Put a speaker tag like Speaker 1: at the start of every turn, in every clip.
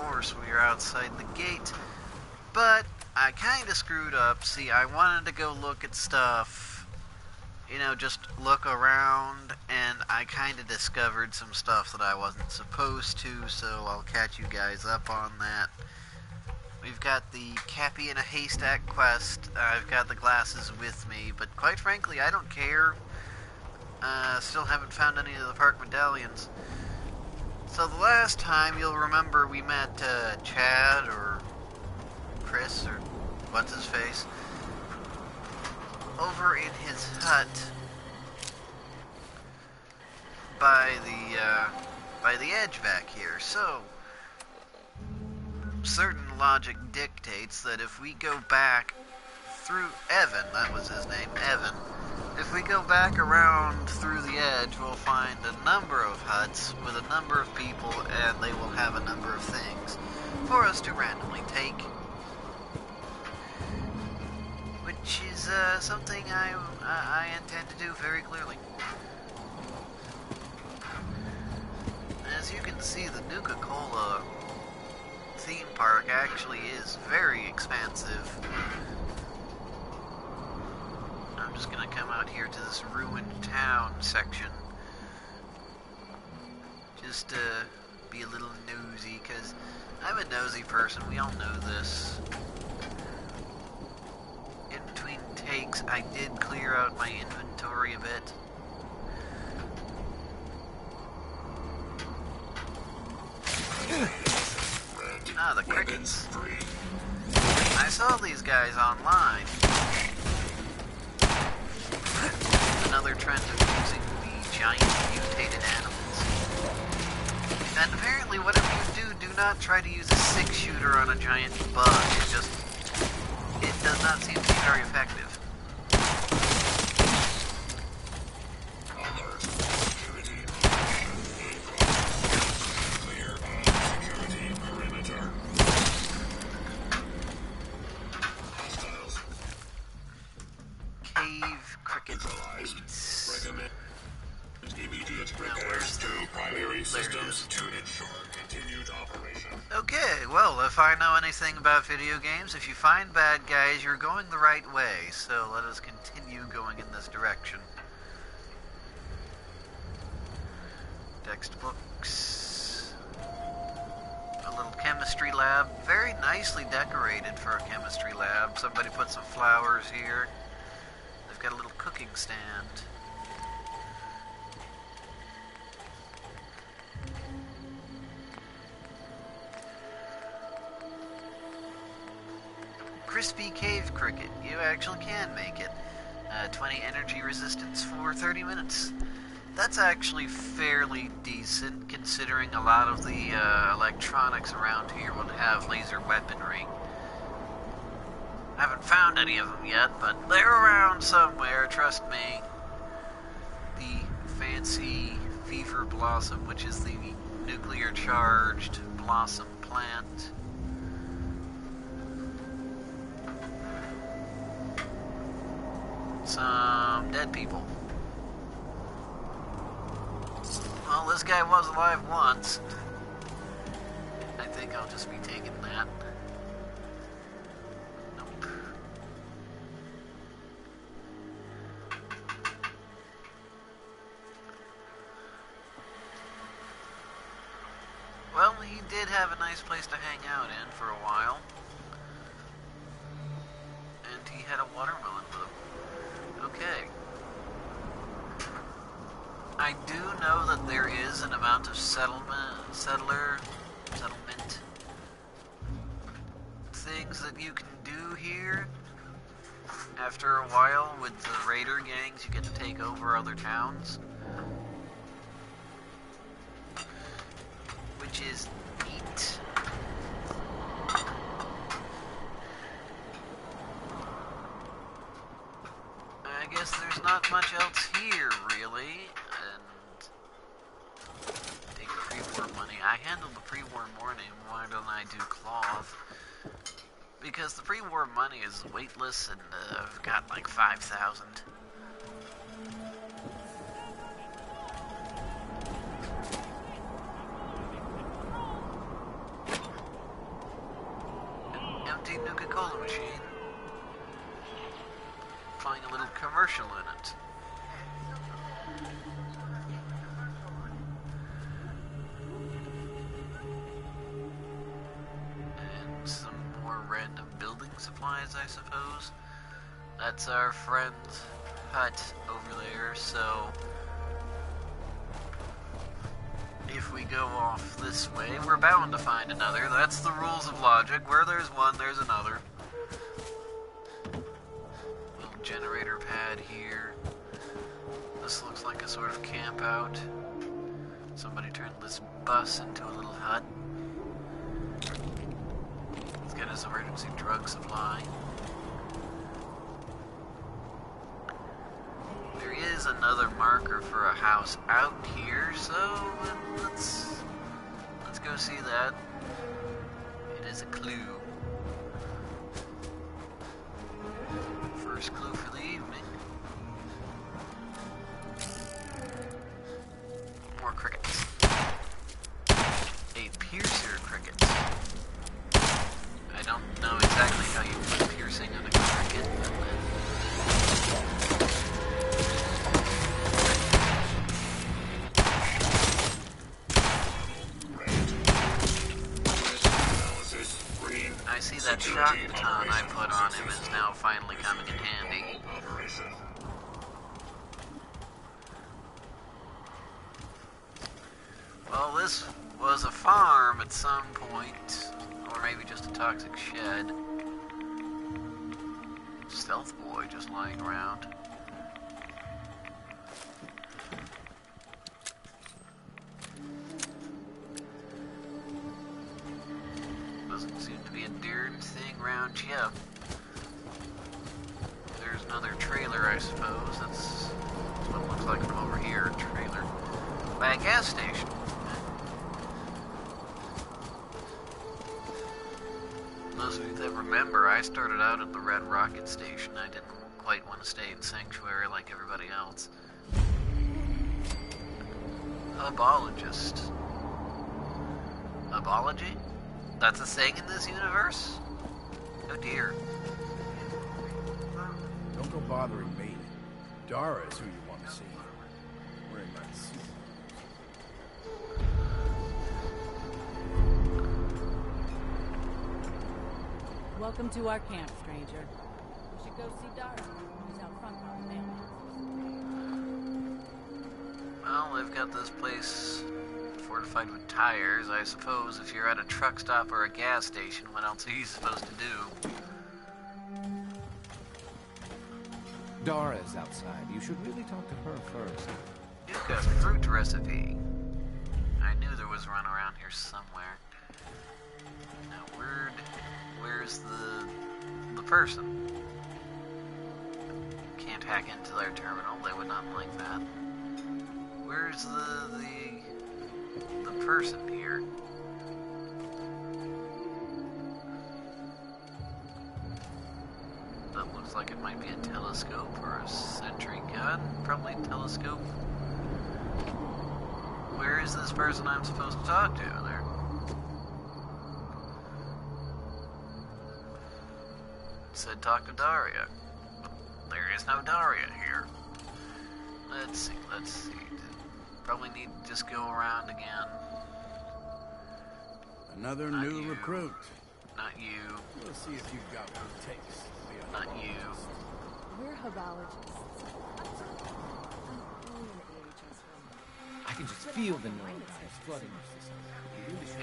Speaker 1: course, we are outside the gate. But I kind of screwed up. See, I wanted to go look at stuff, you know, just look around, and I kind of discovered some stuff that I wasn't supposed to, so I'll catch you guys up on that. We've got the Cappy in a Haystack quest. I've got the glasses with me, but quite frankly, I don't care. Still haven't found any of the park medallions. So the last time, you'll remember, we met Chad, or Chris, or what's-his-face, over in his hut by the edge back here. So certain logic dictates that if we go back through Evan, that was his name, Evan, if we go back around through the edge, we'll find a number of huts with a number of people, and they will have a number of things for us to randomly take. Which is something I intend to do very clearly. As you can see, the Nuka-Cola theme park actually is very expansive. I'm just gonna come out here to this ruined town section. Just to be a little nosy, because I'm a nosy person, we all know this. In between takes, I did clear out my inventory a bit. Ah, the crickets. I saw these guys online. Another trend of using the giant mutated animals. And apparently whatever you do not try to use a 6-shooter on a giant bug. It does not seem to be very effective. Cave cricket.
Speaker 2: Recommend immediate repairs to primary systems to ensure continued operation.
Speaker 1: Okay, well, if I know anything about video games, if you find bad guys, you're going the right way, so let us continue going in this direction. Textbooks. A little chemistry lab, very nicely decorated for a chemistry lab. Somebody put some flowers here. They've got a little cooking stand. Crispy cave cricket. You actually can make it. 20 energy resistance for 30 minutes. That's actually fairly decent, considering a lot of the electronics around here would have laser weaponry. I haven't found any of them yet, but they're around somewhere, trust me. The fancy fever blossom, which is the nuclear-charged blossom plant. Some dead people. Well, this guy was alive once. I think I'll just be taking that. Nope. Well, he did have a nice place to hang out in for a while. And he had a watermelon with him. Okay. I do know that there is an amount of settlement things that you can do here. After a while, with the raider gangs, you get to take over other towns. Which is neat. I guess there's not much else here, really, and take the pre-war money. I handled the pre-war money, why don't I do cloth? Because the pre-war money is weightless, and I've got like 5,000. Nuka-Cola machine. Playing a little commercial in it. And some more random building supplies, I suppose. That's our friend's hut over there, so if we go off this way, we're bound to find another. That's the rules of logic. Where there's one, there's another. Little generator pad here. This looks like a sort of camp out. Somebody turned this bus into a little hut. Let's get his emergency drug supply. There is another marker for a house out here, so let's go see that. It is a clue. First clue for the evening. More crickets. A piercer cricket. I don't know exactly how you put piercing on a cricket, but I see that shock baton I put on him is now finally coming in handy. Well, this was a farm at some point, or maybe just a toxic shed. Stealth boy just lying around. Doesn't seem to be a darn thing around here. There's another trailer, I suppose. That's what it looks like from over here. Trailer by a gas station. Those of you that remember, I started out at the Red Rocket Station. I didn't quite want to stay in Sanctuary like everybody else. Hubologist. Hubology? That's a thing in this universe? Oh dear.
Speaker 3: Don't go bothering me. Dara is who you want to see. Wearing my suit.
Speaker 4: Welcome to our camp, stranger. We should go see Dara. He's out front with the family.
Speaker 1: Well, they've got this place fortified with tires. I suppose if you're at a truck stop or a gas station, what else are you supposed to do?
Speaker 3: Dara is outside. You should really talk to her first.
Speaker 1: Nuka fruit recipe. I knew there was one around here somewhere. Now, where's the person? Can't hack into their terminal. They would not like that. Where's the person here? That looks like it might be a telescope or a sentry gun. Probably a telescope. Where is this person I'm supposed to talk to there? It said talk to Daria. There is no Daria here. Let's see. Probably need to just go around again.
Speaker 3: Another
Speaker 1: Not
Speaker 3: new
Speaker 1: you.
Speaker 3: recruit.
Speaker 1: Not you.
Speaker 3: We'll see if you've got what it takes to be a
Speaker 1: Not you.
Speaker 4: We're hubologists. I'm only an AHS woman.
Speaker 3: I can just feel the noise flooding our system.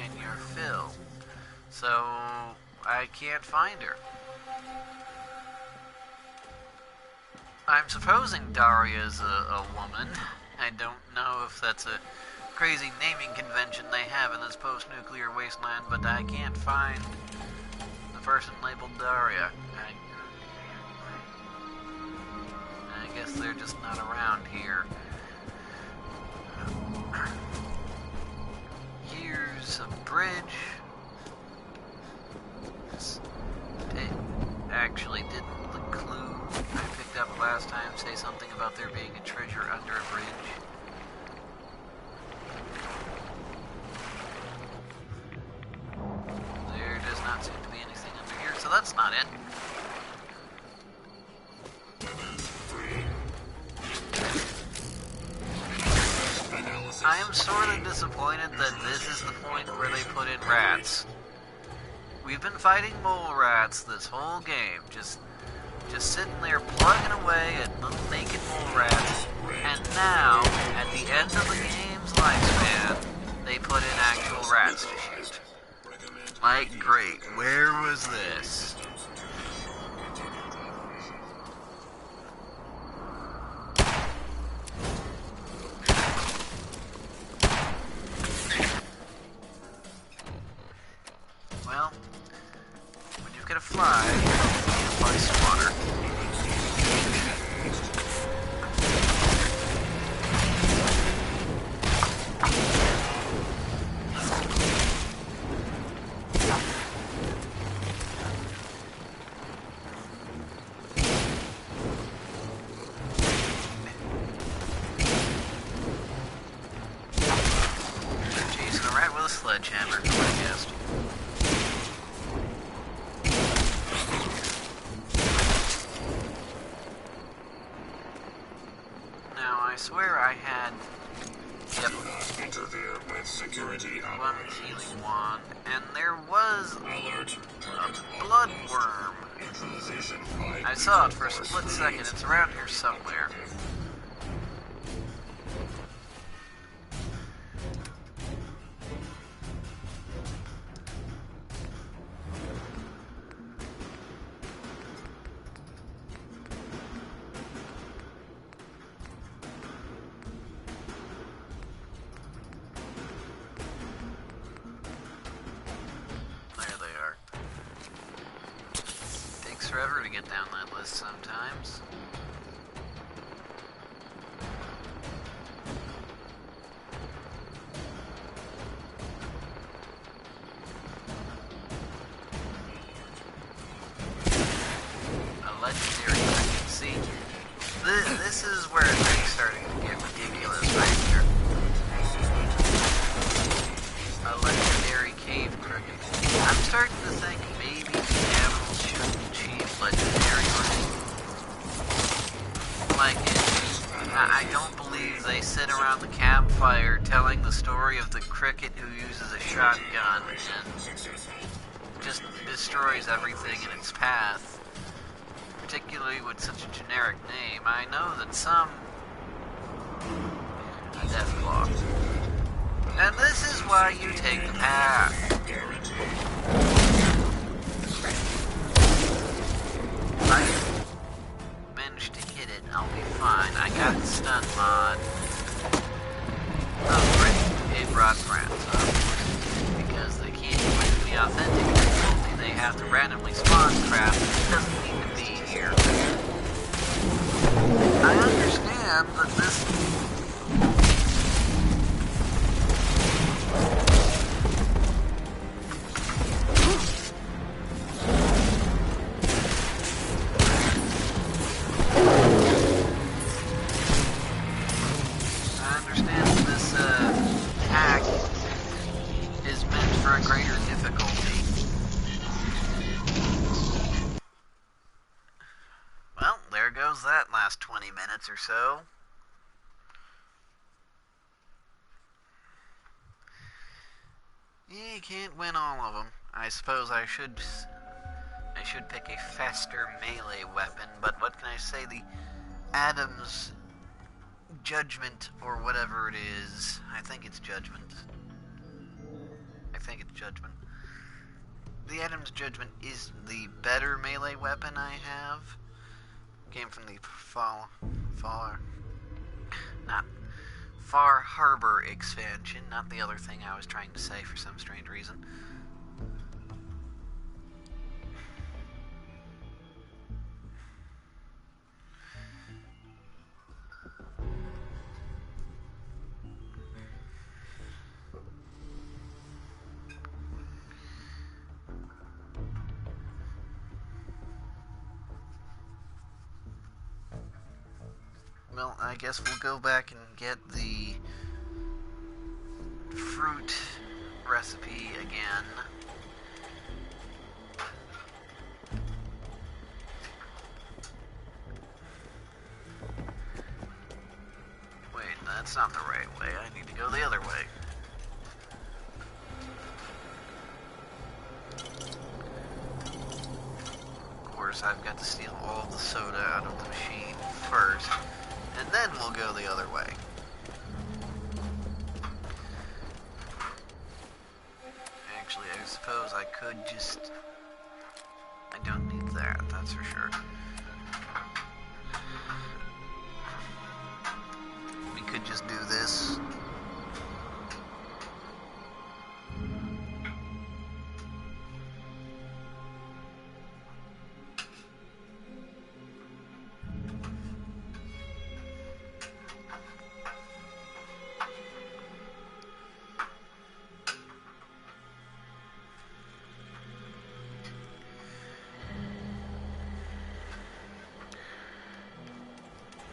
Speaker 1: And you're Phil. So, I can't find her. I'm supposing Daria's a woman. I don't know if that's a crazy naming convention they have in this post-nuclear wasteland, but I can't find the person labeled Daria. I guess they're just not around here. Here's a bridge. It actually didn't the clue I picked up last time say something about there being a treasure under a bridge. There does not seem to be anything under here, so that's not it. I am sort of disappointed that this is the point where they put in rats. We've been fighting mole rats this whole game, just sitting there plugging away at little naked mole rats, and now, at the end of the game's lifespan, they put in actual rats to shoot. Like, great, where was this? Well, when you get a fly, you apply some water. Chasing a rat with a sledgehammer, I guessed. I swear I had
Speaker 2: Interfere with security
Speaker 1: one
Speaker 2: operations.
Speaker 1: healing wand, and there was
Speaker 2: Alert.
Speaker 1: a bloodworm.
Speaker 2: Neutralization
Speaker 1: I saw it for a split second. It's around here somewhere. Forever to get down that list sometimes. A legendary cricket. See, this is where things starting to get ridiculous right here. A legendary cave cricket. I'm starting to think maybe the animals shouldn't legendary like it. I don't believe they sit around the campfire telling the story of the cricket who uses a shotgun and just destroys everything in its path, particularly with such a generic name. I know that some Deathclaw. And this is why you take the path. I managed to hit it, I'll be fine. I got the stun mod. Oh great, it brought friends up. Because they can't use the authentic difficulty, they have to randomly spawn crap that doesn't need to be here. I understand that this... hack is meant for a greater difficulty. Well, there goes that last 20 minutes or so. You can't win all of them. I suppose I should pick a faster melee weapon, but what can I say? The Adam's Judgment, or whatever it is. I think it's Judgment. The Adam's Judgment is the better melee weapon I have. Came from the Far Harbor expansion, not the other thing I was trying to say for some strange reason. Well, I guess we'll go back and get the fruit recipe again. That's not the right way. I need to go the other way. Of course, I've got to steal all the soda out of the machine first, and then we'll go the other way. Actually, I suppose I could just... I don't need that, that's for sure. We could just do this.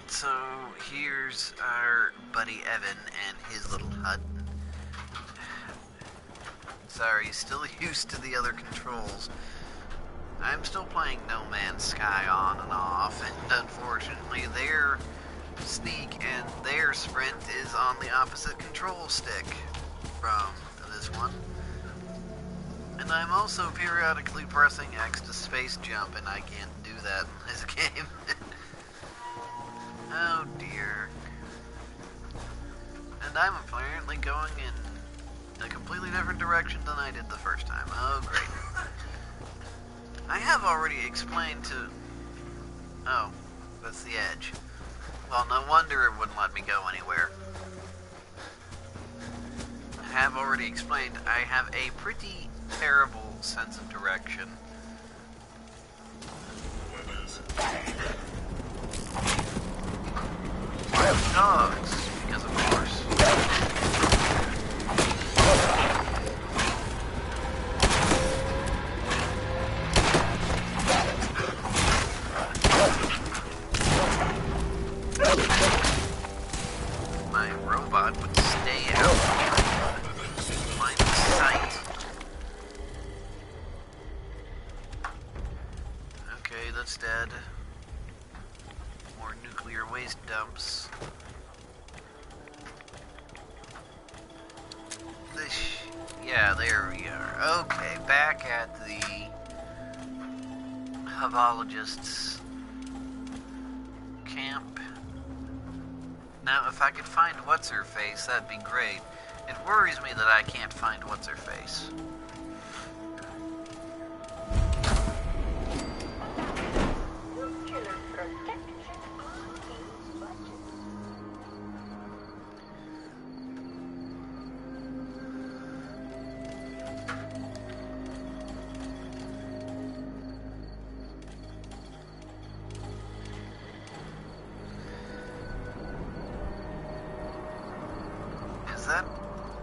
Speaker 1: So here's our buddy Evan and his little hut. Sorry, he's still used to the other controls. I'm still playing No Man's Sky on and off, and unfortunately their sneak and their sprint is on the opposite control stick from this one. And I'm also periodically pressing X to space jump, and I can't do that in this game. Oh dear. And I'm apparently going in a completely different direction than I did the first time. Oh great. I have already explained to... Oh, that's the edge. Well, no wonder it wouldn't let me go anywhere. I have already explained I have a pretty terrible sense of direction.
Speaker 2: Weapons.
Speaker 1: Dogs, because of course. My robot would stay out of line of sight. Okay, that's dead. More nuclear waste dumps. Yeah, there we are. Okay, back at the Havologist's camp. Now, if I could find What's-Her-Face, that'd be great. It worries me that I can't find What's-Her-Face.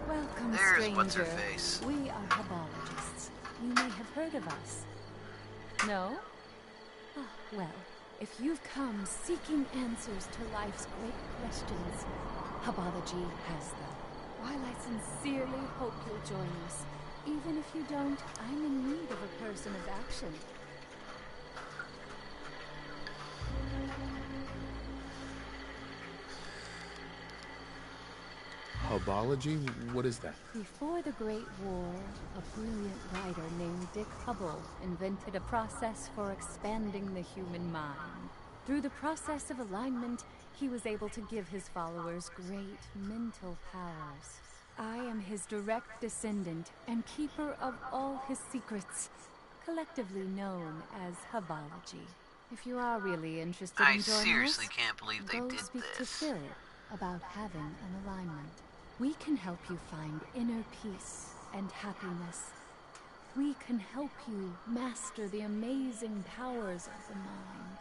Speaker 4: Welcome,
Speaker 1: There's
Speaker 4: stranger.
Speaker 1: What's-Her-Face.
Speaker 4: We are Habologists. You may have heard of us. No? Oh, well, if you've come seeking answers to life's great questions, Habology has them. While I sincerely hope you'll join us, even if you don't, I'm in need of a person of action.
Speaker 3: Hubology? What is that?
Speaker 4: Before the Great War, a brilliant writer named Dick Hubble invented a process for expanding the human mind. Through the process of alignment, he was able to give his followers great mental powers. I am his direct descendant and keeper of all his secrets, collectively known as Hubology. If you are really interested
Speaker 1: I
Speaker 4: in joining
Speaker 1: seriously
Speaker 4: us,
Speaker 1: can't believe they
Speaker 4: go
Speaker 1: did
Speaker 4: speak to
Speaker 1: this.
Speaker 4: Phil about having an alignment. We can help you find inner peace and happiness. We can help you master the amazing powers of the mind.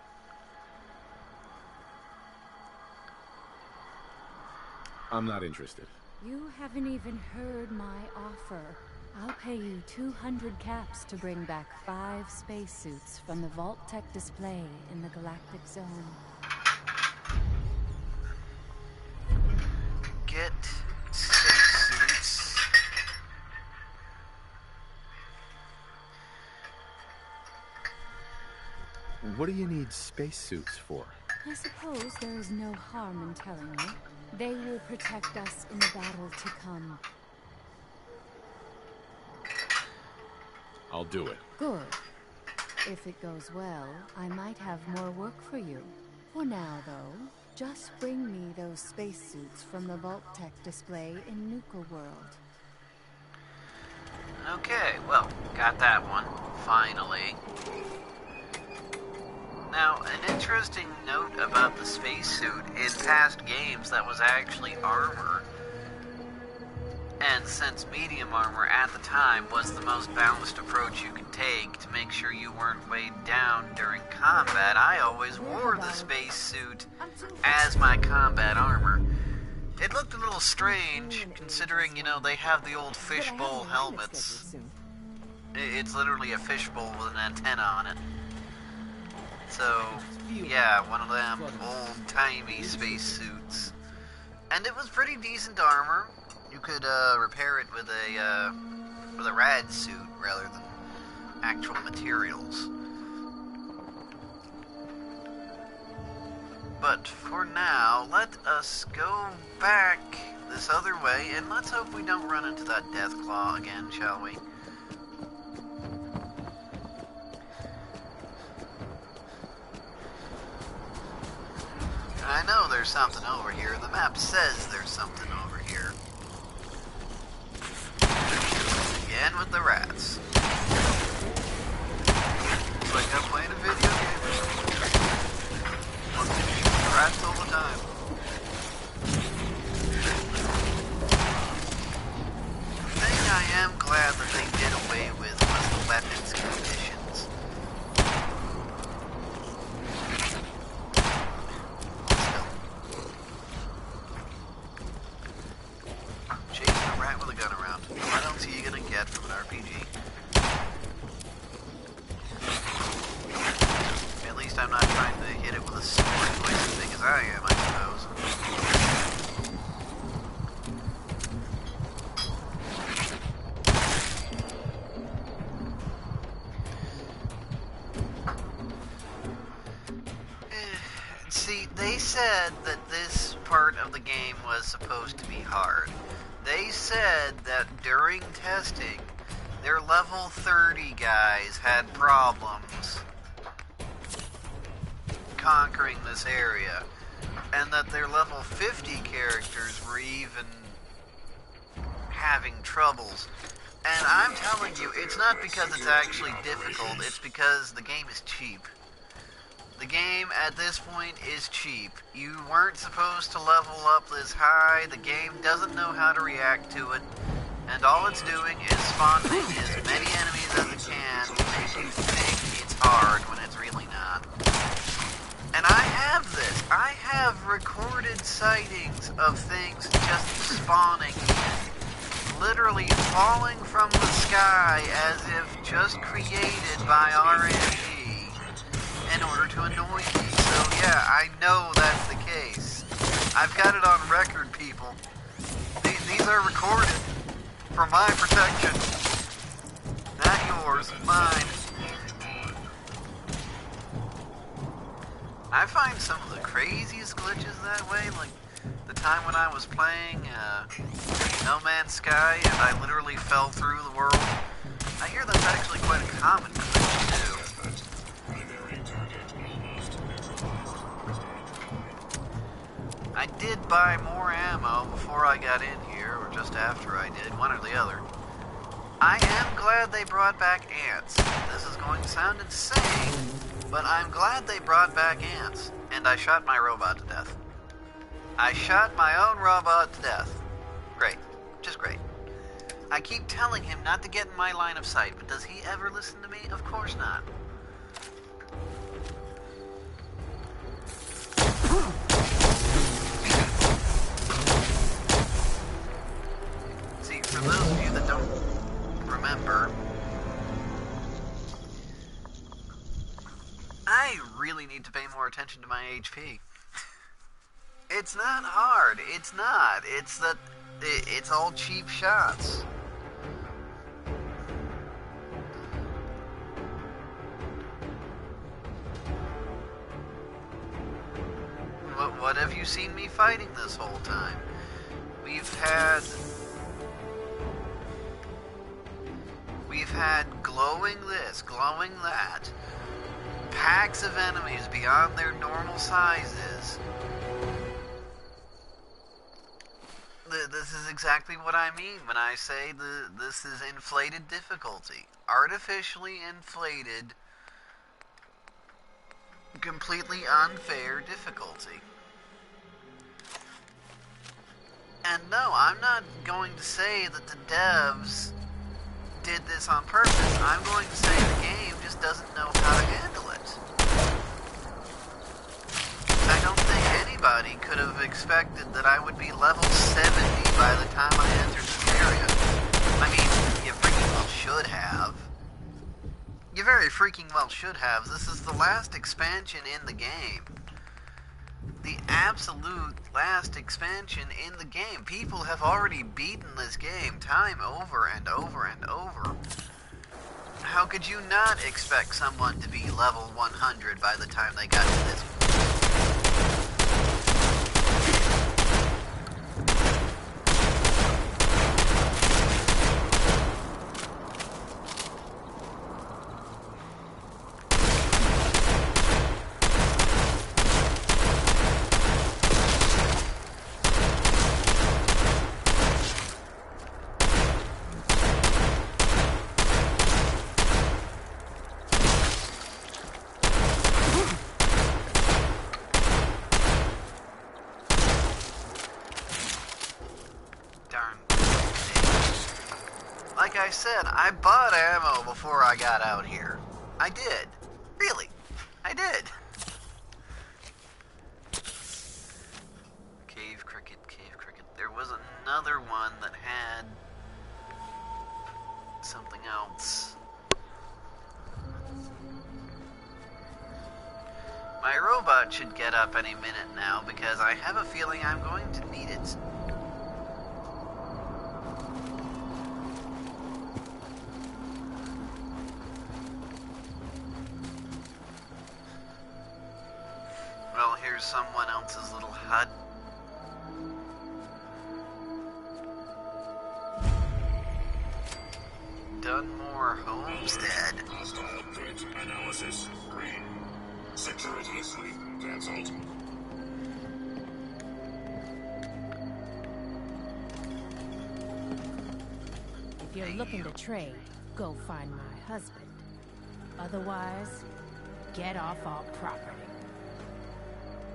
Speaker 3: I'm not interested.
Speaker 4: You haven't even heard my offer. I'll pay you 200 caps to bring back 5 spacesuits from the Vault Tech display in the Galactic Zone.
Speaker 1: Get spacesuits.
Speaker 3: What do you need spacesuits for?
Speaker 4: I suppose there is no harm in telling you. They will protect us in the battle to come.
Speaker 5: I'll do it.
Speaker 4: Good. If it goes well, I might have more work for you. For now, though, just bring me those spacesuits from the Vault Tech display in Nuka World.
Speaker 1: Okay, well, got that one, finally. Now, an interesting note about the spacesuit, in past games that was actually armor. And since medium armor at the time was the most balanced approach you could take to make sure you weren't weighed down during combat, I always wore the spacesuit as my combat armor. It looked a little strange, considering, you know, they have the old fishbowl helmets. It's literally a fishbowl with an antenna on it. So, yeah, one of them old-timey spacesuits. And it was pretty decent armor. You could repair it with a rad suit rather than actual materials. But for now, let us go back this other way, and let's hope we don't run into that Deathclaw again, shall we? I know there's something over here. The map says there's something over here. Again with the rats. It's like I'm playing a video game or something. Rats all the time. The thing I am glad that they did away with was the weapons conditions. Chasing a rat with a gun around. What else are you gonna get from an RPG? At least I'm not trying to hit it with a sword twice as big as I am, I suppose. See, they said that this part of the game was supposed to be hard. They said that during testing, their level 30 guys had problems conquering this area, and that their level 50 characters were even having troubles. And I'm telling you, it's not because it's actually difficult, it's because the game is cheap. The game at this point is cheap. You weren't supposed to level up this high, the game doesn't know how to react to it, and all it's doing is spawning as many enemies as it can to make you think it's hard when it's really not. And I have this. I have recorded sightings of things just spawning in, literally falling from the sky as if just created by RNG in order to annoy me. So yeah, I know that's the case. I've got it on record, people. These are recorded for my protection. Not yours, mine. I find some of the craziest glitches that way, like the time when I was playing No Man's Sky and I literally fell through the world. I hear that's actually quite a common glitch too. I did buy more ammo before I got in here, or just after I did, one or the other. I am glad they brought back ants. This is going to sound insane, but I'm glad they brought back ants. And I shot my robot to death. I shot my own robot to death. Great. Just great. I keep telling him not to get in my line of sight, but does he ever listen to me? Of course not. See, for those of you that don't remember, I really need to pay more attention to my HP. It's not hard. It's not. It's that it's all cheap shots. what have you seen me fighting this whole time? We've had glowing this, glowing that, packs of enemies beyond their normal sizes. This is exactly what I mean when I say this is inflated difficulty. Artificially inflated, completely unfair difficulty. And no, I'm not going to say that the devs did this on purpose. I'm going to say the game just doesn't know how to handle it. I don't think anybody could have expected that I would be level 70 by the time I entered this area. I mean, you freaking well should have. You very freaking well should have. This is the last expansion in the game. The absolute last expansion in the game. People have already beaten this game time over and over and over. How could you not expect someone to be level 100 by the time they got to this point? Like I said, I bought ammo before I got out here. I did. Really. I did. Cave cricket, cave cricket. There was another one that had something else. My robot should get up any minute now because I have a feeling I'm going to need it. Well, here's someone else's little hut. Dunmore Homestead.
Speaker 2: Hostile threat analysis. Green. Security sweep cancelled.
Speaker 6: If you're looking to trade, go find my husband. Otherwise, get off our property.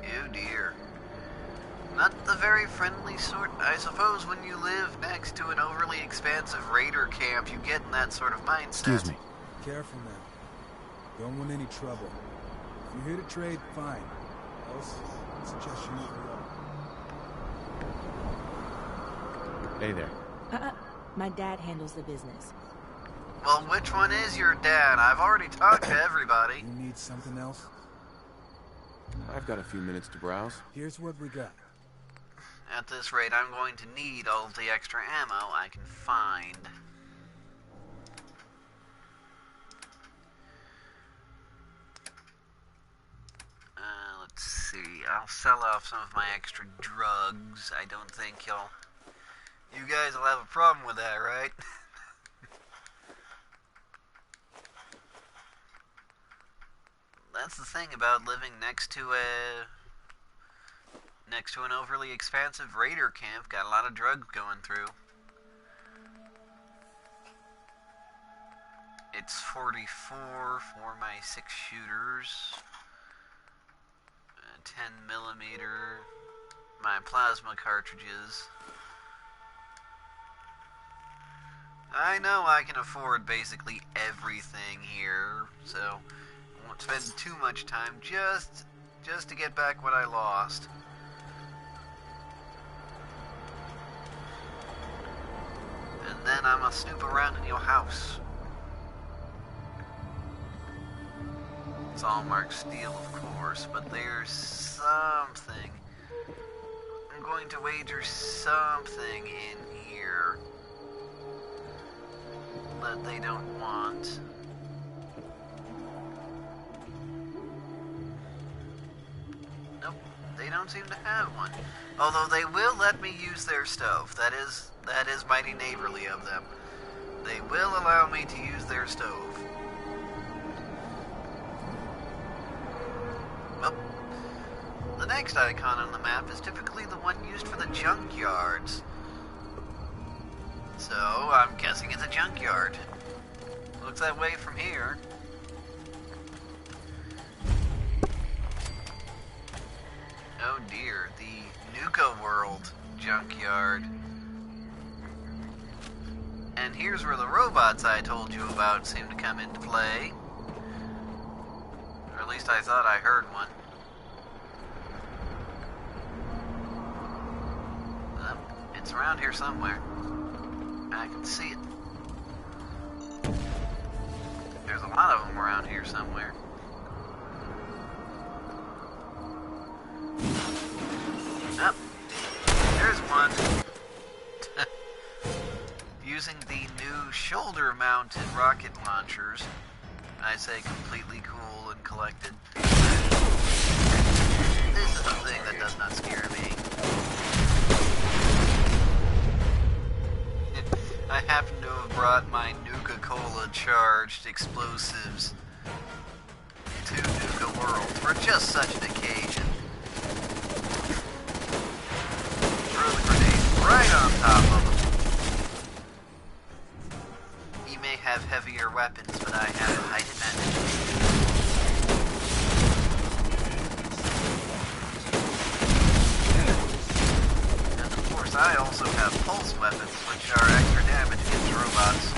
Speaker 1: Oh dear. Not the very friendly sort. I suppose when you live next to an overly expansive raider camp, you get in that sort of mindset.
Speaker 3: Excuse me. Careful now. Don't want any trouble. If you're here to trade, fine. Else, I suggest you move along.
Speaker 5: Hey there.
Speaker 6: My dad handles the business.
Speaker 1: Well, which one is your dad? I've already talked to everybody.
Speaker 3: You need something else?
Speaker 5: I've got a few minutes to browse.
Speaker 3: Here's what we got.
Speaker 1: At this rate, I'm going to need all of the extra ammo I can find. Let's see. I'll sell off some of my extra drugs. I don't think you guys will have a problem with that, right? That's the thing about living next to an overly expansive raider camp. Got a lot of drugs going through. It's 44 for my 6 shooters. 10 millimeter. My plasma cartridges. I know I can afford basically everything here, so I won't spend too much time just to get back what I lost. And then I'm gonna snoop around in your house. It's all marked steel, of course, but there's something. I'm going to wager something in here that they don't want. Nope, they don't don't seem to have one. Although they will let me use their stove. That is mighty neighborly of them. They will allow me to use their stove. Well, the next icon on the map is typically the one used for the junkyards. So, I'm guessing it's a junkyard. Looks that way from here. Oh dear, the Nuka World junkyard. And here's where the robots I told you about seem to come into play. Or at least I thought I heard one. It's around here somewhere. I can see it. There's a lot of them around here somewhere. Oh, there's one. Using the new shoulder-mounted rocket launchers. I say completely cool and collected. This is a thing that does not scare me. I happen to have brought my Nuka-Cola charged explosives to Nuka World for just such an occasion. Throw the grenade right on top of them. He may have heavier weapons, but I have a height advantage. I also have pulse weapons, which are extra damage against robots.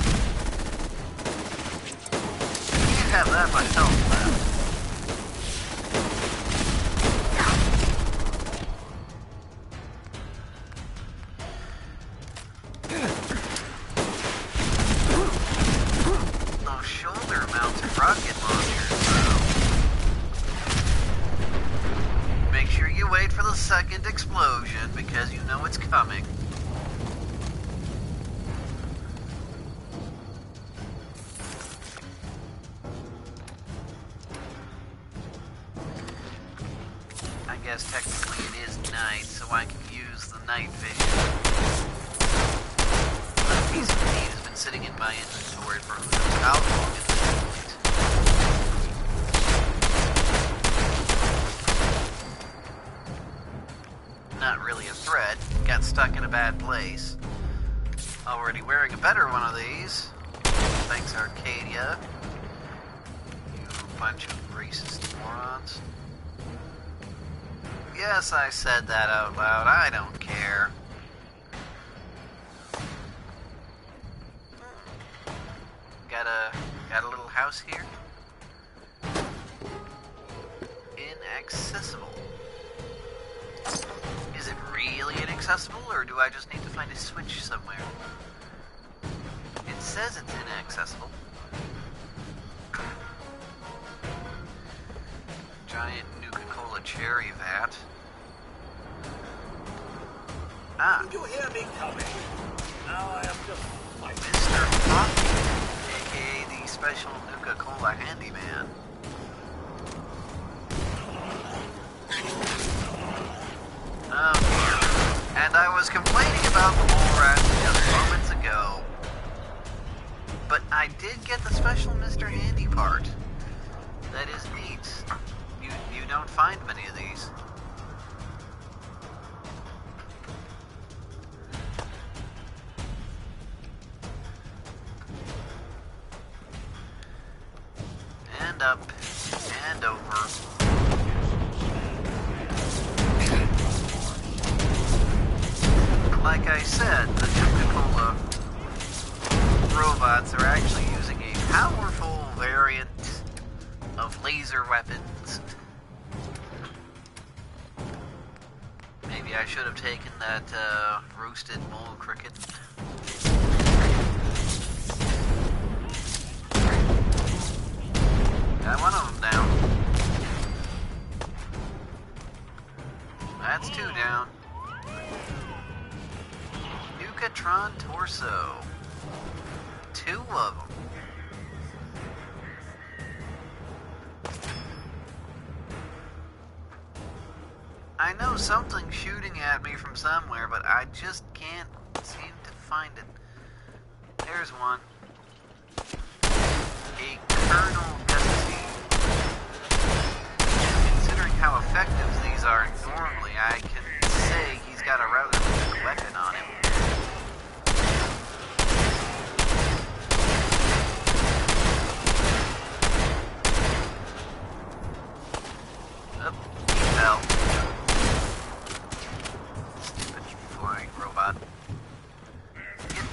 Speaker 1: You can't have that much health left. Those shoulder-mounted rocket launchers, though. Make sure you wait for the second explosion, because you know it's coming. I guess technically it is night, so I can use the night vision. That piece of meat has been sitting in my inventory for who knows how long at this point. Not really a threat. Got stuck in a bad place. Already wearing a better one of these. Thanks, Arcadia. You bunch of racist morons. Yes, I said that out loud. I don't care. Got a little house here. Inaccessible. Is it really inaccessible, or do I just need to find a switch somewhere? It says it's inaccessible. Giant Nuka-Cola cherry vat. Ah.
Speaker 2: You hear me coming? Now I am just like
Speaker 1: Mr. Poppy, aka the special Nuka-Cola handyman. And I was complaining about the mole rats just moments ago. But I did get the special Mr. Handy part. That is neat. You don't find many of these. And up, and over. Like I said, the Nuka-Cola robots are actually using a powerful variant of laser weapons. Maybe I should have taken that roasted mole cricket. Got one of them down. That's two down. Nukatron torso. Two of them. I know something's shooting at me from somewhere, but I just can't seem to find it. There's one. A Colonel Gusty. Considering how effective these are normally, I can say he's got a rather good weapon on him. Oh, he fell. Stupid flying robot. Get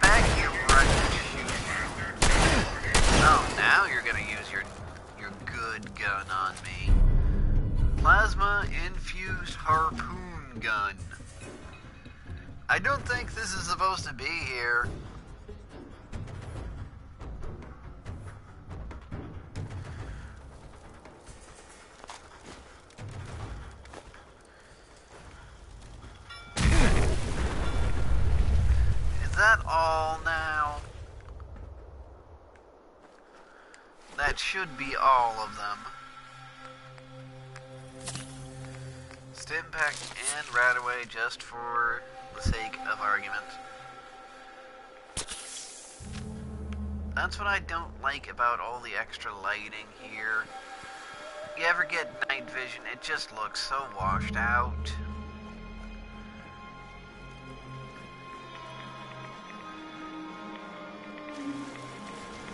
Speaker 1: back here where I can shoot you. Oh, now you're gonna use your good gun on me. Plasma infused harpoon gun. I don't think this is supposed to be here. Is that all now? That should be all of them. Stimpack and Radaway just for the sake of argument. That's what I don't like about all the extra lighting here. You ever get night vision? It just looks so washed out.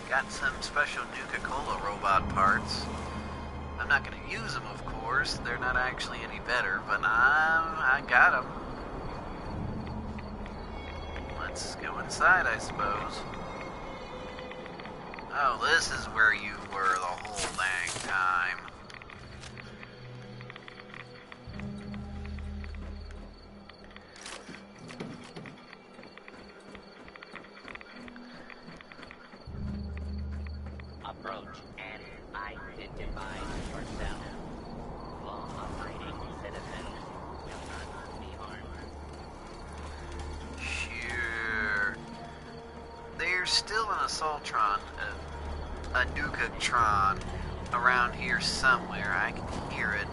Speaker 1: Got some special Nuka-Cola robot parts. I'm not going to use them, of course. They're not actually any better, but I got them. Let's go inside, I suppose. Oh, this is where you were the whole dang time.
Speaker 7: Approach and identify yourself. Law-abiding citizens will not be harmed.
Speaker 1: Sure. There's still an Assaultron, a Nuka-tron around here somewhere. I can hear it.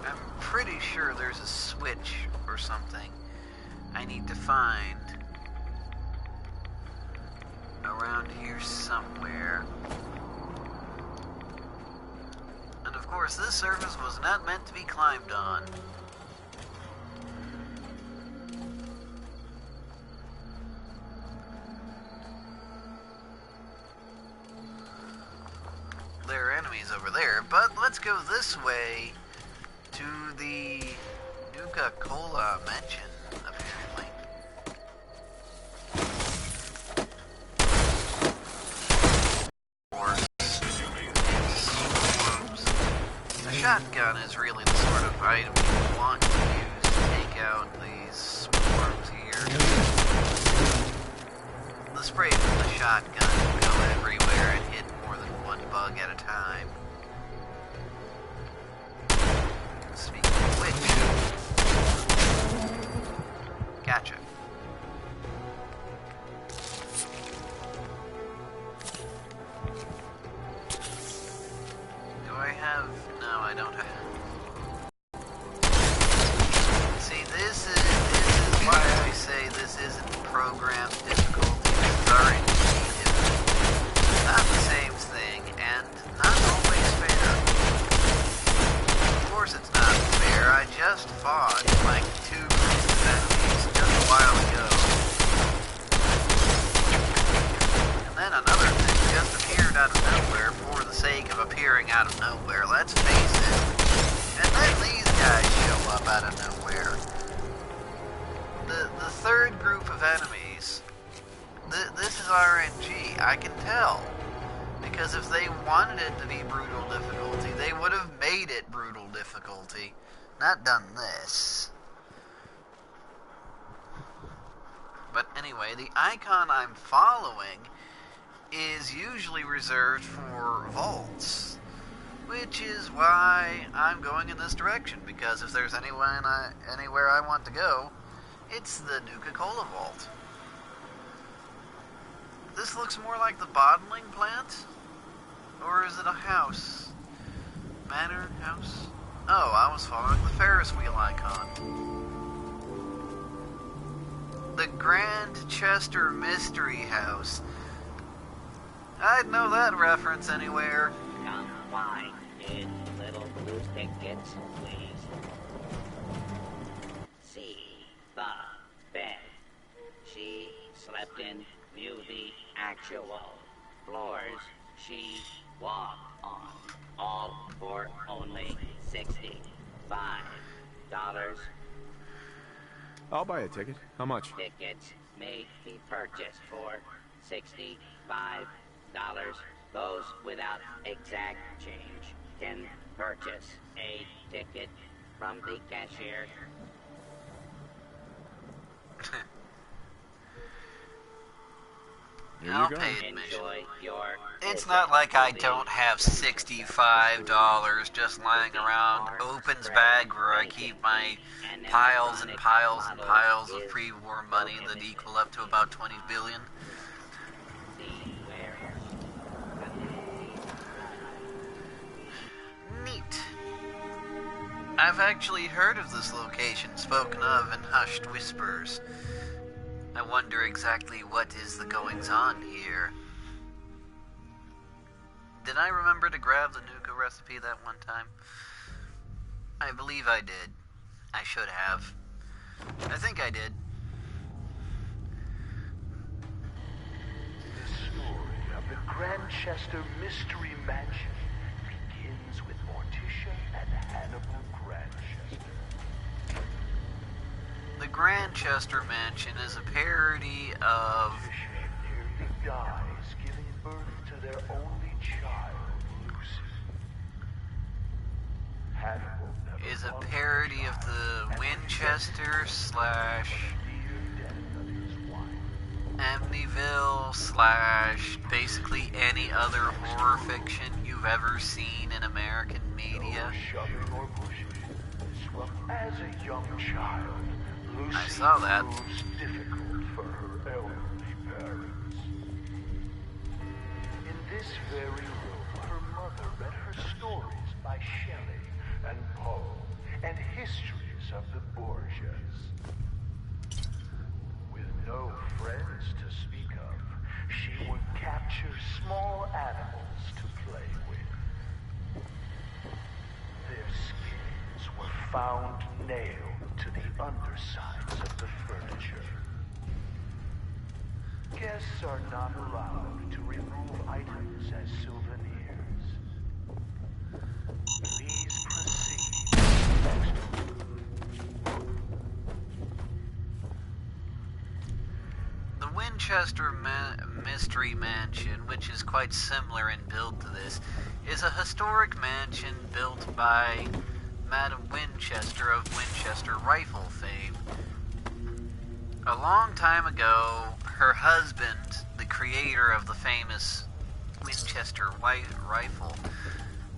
Speaker 1: I'm pretty sure there's a switch or something I need to find around here somewhere. And of course, this surface was not meant to be climbed on. There are enemies over there, but let's go this way to the Nuka-Cola mansion, apparently. Or swarms. The shotgun is really the sort of item you want to use to take out these swarms here. The spray from the shotgun will go everywhere and hit more than one bug at a time. Speaking of which, gotcha. Do I have... No, I don't have... See, this is why I say this isn't programmed difficulty. This is RNG difficulty. Not the same thing, and not always fair. Of course it's not fair. I just fought like 2 groups of enemies just a while ago. And then another thing just appeared out of nowhere for the sake of appearing out of nowhere. Let's face it. And then these guys show up out of nowhere. The third group of enemies, this is RNG, I can tell. Because if they wanted it to be brutal difficulty, they would have made it brutal difficulty. Not done this. But anyway, the icon I'm following is usually reserved for vaults. Which is why I'm going in this direction, because if there's anywhere I want to go, it's the Nuka-Cola vault. This looks more like the bottling plant? Or is it a house? Manor? House? Oh, I was following the Ferris wheel icon. The Grand Chester Mystery House. I'd know that reference anywhere.
Speaker 7: Come find his little blue tickets, please. See the bed she slept in. View the actual floors she walked on. All for only $65.
Speaker 5: I'll buy a ticket. How much?
Speaker 7: Tickets may be purchased for $65. Those without exact change can purchase a ticket from the cashier.
Speaker 5: Here
Speaker 1: I'll
Speaker 5: you go.
Speaker 1: pay admission.
Speaker 7: Enjoy your
Speaker 1: It's
Speaker 7: visit
Speaker 1: not like I
Speaker 7: to the
Speaker 1: don't have $65 just lying around Open's bag where I keep my piles and piles and piles of pre-war money that equal up to about 20 billion. Neat. I've actually heard of this location spoken of in hushed whispers. I wonder exactly what is the goings-on here. Did I remember to grab the nuka recipe that one time? I believe I did. I should have. I think I did.
Speaker 8: The story of the Grandchester Mystery Mansion begins with Morticia and Hannibal Grandchester.
Speaker 1: The Grandchester Mansion is a parody of...
Speaker 8: Morticia nearly dies giving birth to their only child, Lucy. Hannibal never
Speaker 1: is a
Speaker 8: lost
Speaker 1: parody
Speaker 8: her
Speaker 1: of
Speaker 8: child,
Speaker 1: the
Speaker 8: and
Speaker 1: Winchester slash
Speaker 8: near death of his wife.
Speaker 1: Amityville slash basically any other horror fiction you've ever seen in American media.
Speaker 8: No shoving or pushing. Well, as a young child, Lucy
Speaker 1: I saw that.
Speaker 8: proves difficult for her elderly parents. In this very room, her mother read her stories by Shelley and Poe and histories of the Borgias. With no friends to speak of, she would capture small animals to play with. Their skins were found nailed to the undersides of the furniture. Guests are not allowed to remove items as souvenirs. Please proceed to the next room.
Speaker 1: The Winchester Mystery Mansion, which is quite similar in build to this, is a historic mansion built by Madam Winchester of Winchester rifle fame. A long time ago, her husband, the creator of the famous Winchester rifle,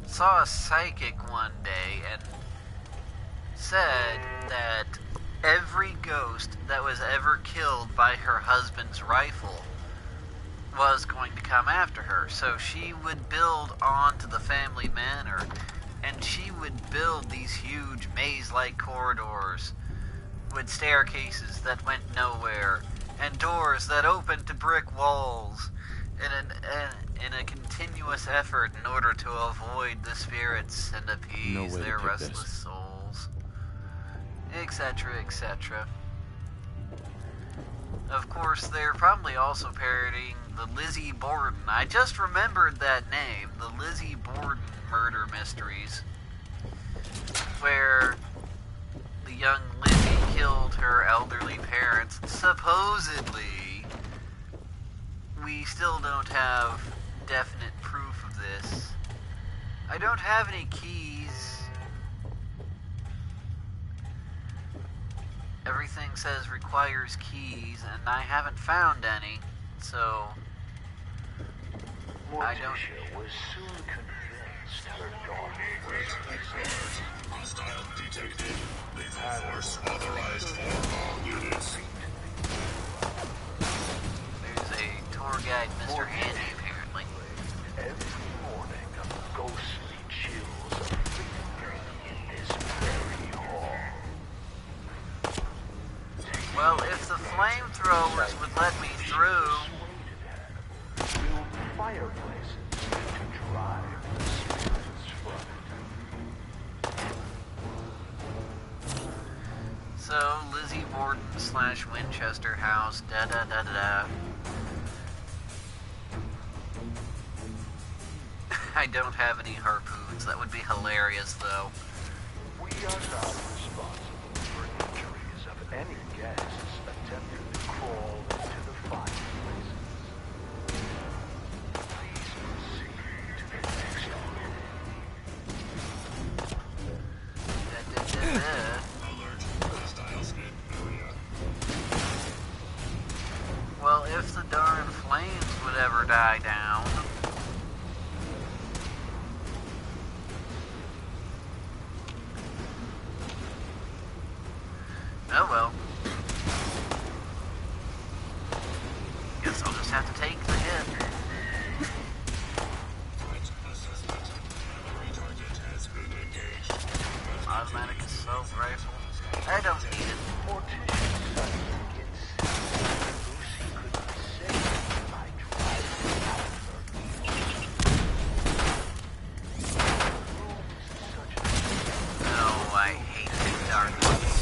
Speaker 1: saw a psychic one day and said that every ghost that was ever killed by her husband's rifle was going to come after her. So she would build onto the family manor, and she would build these huge maze-like corridors with staircases that went nowhere, and doors that opened to brick walls, in a continuous effort in order to avoid the spirits and appease
Speaker 5: No way to
Speaker 1: their
Speaker 5: pick
Speaker 1: restless
Speaker 5: this.
Speaker 1: souls, etc., etc. Of course, they're probably also parodying the Lizzie Borden. I just remembered that name, the Lizzie Borden murder mysteries, where the young Lizzie killed her elderly parents. Supposedly, we still don't have definite proof of this. I don't have any keys. Everything says requires keys, and I haven't found any, so I don't...
Speaker 8: Morticia was soon convinced her daughter was possessed.
Speaker 2: Hostile detected. Lethal force authorized for all units.
Speaker 1: There's a tour guide Well, if the flamethrowers would let me through...
Speaker 8: Build fireplaces to drive the spirits from it.
Speaker 1: So, Lizzie Borden / Winchester House, da-da-da-da-da. I don't have any harpoons. That would be hilarious, though.
Speaker 8: We are not responsible for injuries of any guests attempting to crawl into the fireplaces. Please proceed to the next room.
Speaker 1: Da-da-da-da. Well, if the darn flames would ever die down... Oh well. Guess I'll just have to take the hit. Automatic assault rifle. I don't need it.
Speaker 8: Mortician suddenly gets Lucy could be saved by driving out her evil. Rooms such as
Speaker 1: No, I hate the dark ones.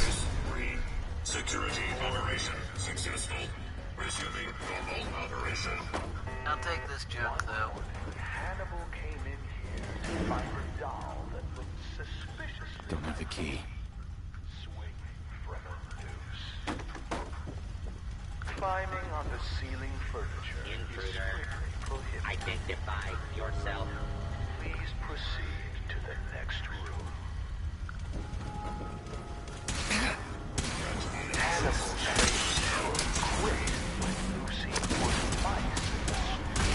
Speaker 2: Security operation successful. Resuming normal operation.
Speaker 1: I'll take this junk though.
Speaker 8: Hannibal came in here to find a doll that looked suspiciously
Speaker 5: Don't have the key.
Speaker 8: swinging from a noose. Climbing on the ceiling furniture is
Speaker 7: Intruder.
Speaker 8: strictly prohibited.
Speaker 7: Identify yourself.
Speaker 8: Please proceed to the next room. Hannibal's face turned quick when Lucy put mice in the street.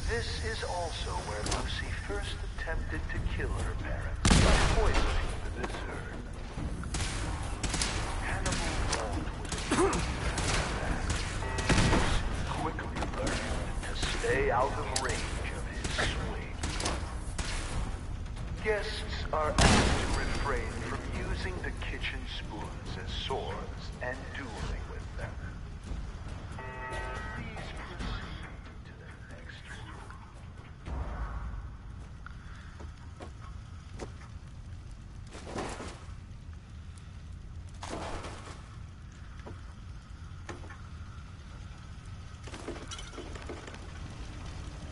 Speaker 8: This is also where Lucy first attempted to kill her parents by poisoning the dessert. Hannibal thought was that. Lucy quickly learned to stay out of range of his swing. Guests are asked to refrain from using the kitchen spoons as swords and dueling with them. Please proceed to the next room.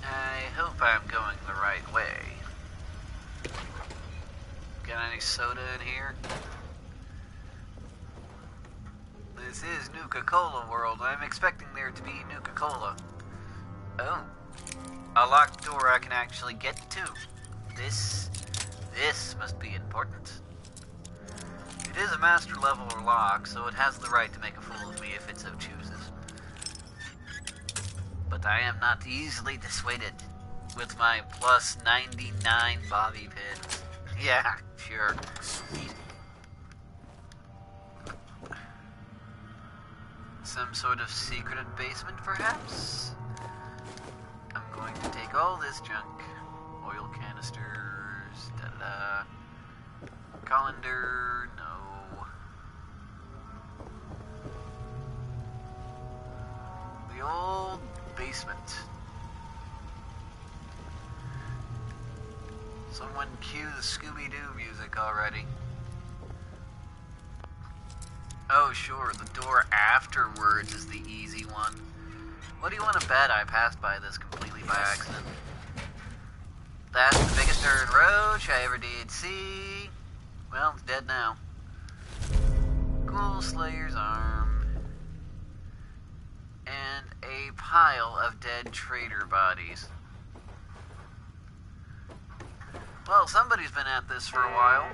Speaker 1: I hope I'm going the right way. Got any soda in here? This is Nuka-Cola World. I'm expecting there to be Nuka-Cola. Oh. A locked door I can actually get to. This must be important. It is a master level lock, so it has the right to make a fool of me if it so chooses. But I am not easily dissuaded with my plus 99 bobby pins. Yeah, sure.
Speaker 5: Sweet.
Speaker 1: Some sort of secret basement, perhaps? I'm going to take all this junk. Oil canisters, da-da-da. Colander, no. The old basement. Someone cue the Scooby-Doo music already. Oh, sure, the door afterwards is the easy one. What do you want to bet I passed by this completely by accident? That's the biggest dirt roach I ever did see. Well, it's dead now. Ghoul Slayer's arm. And a pile of dead traitor bodies. Well, somebody's been at this for a while.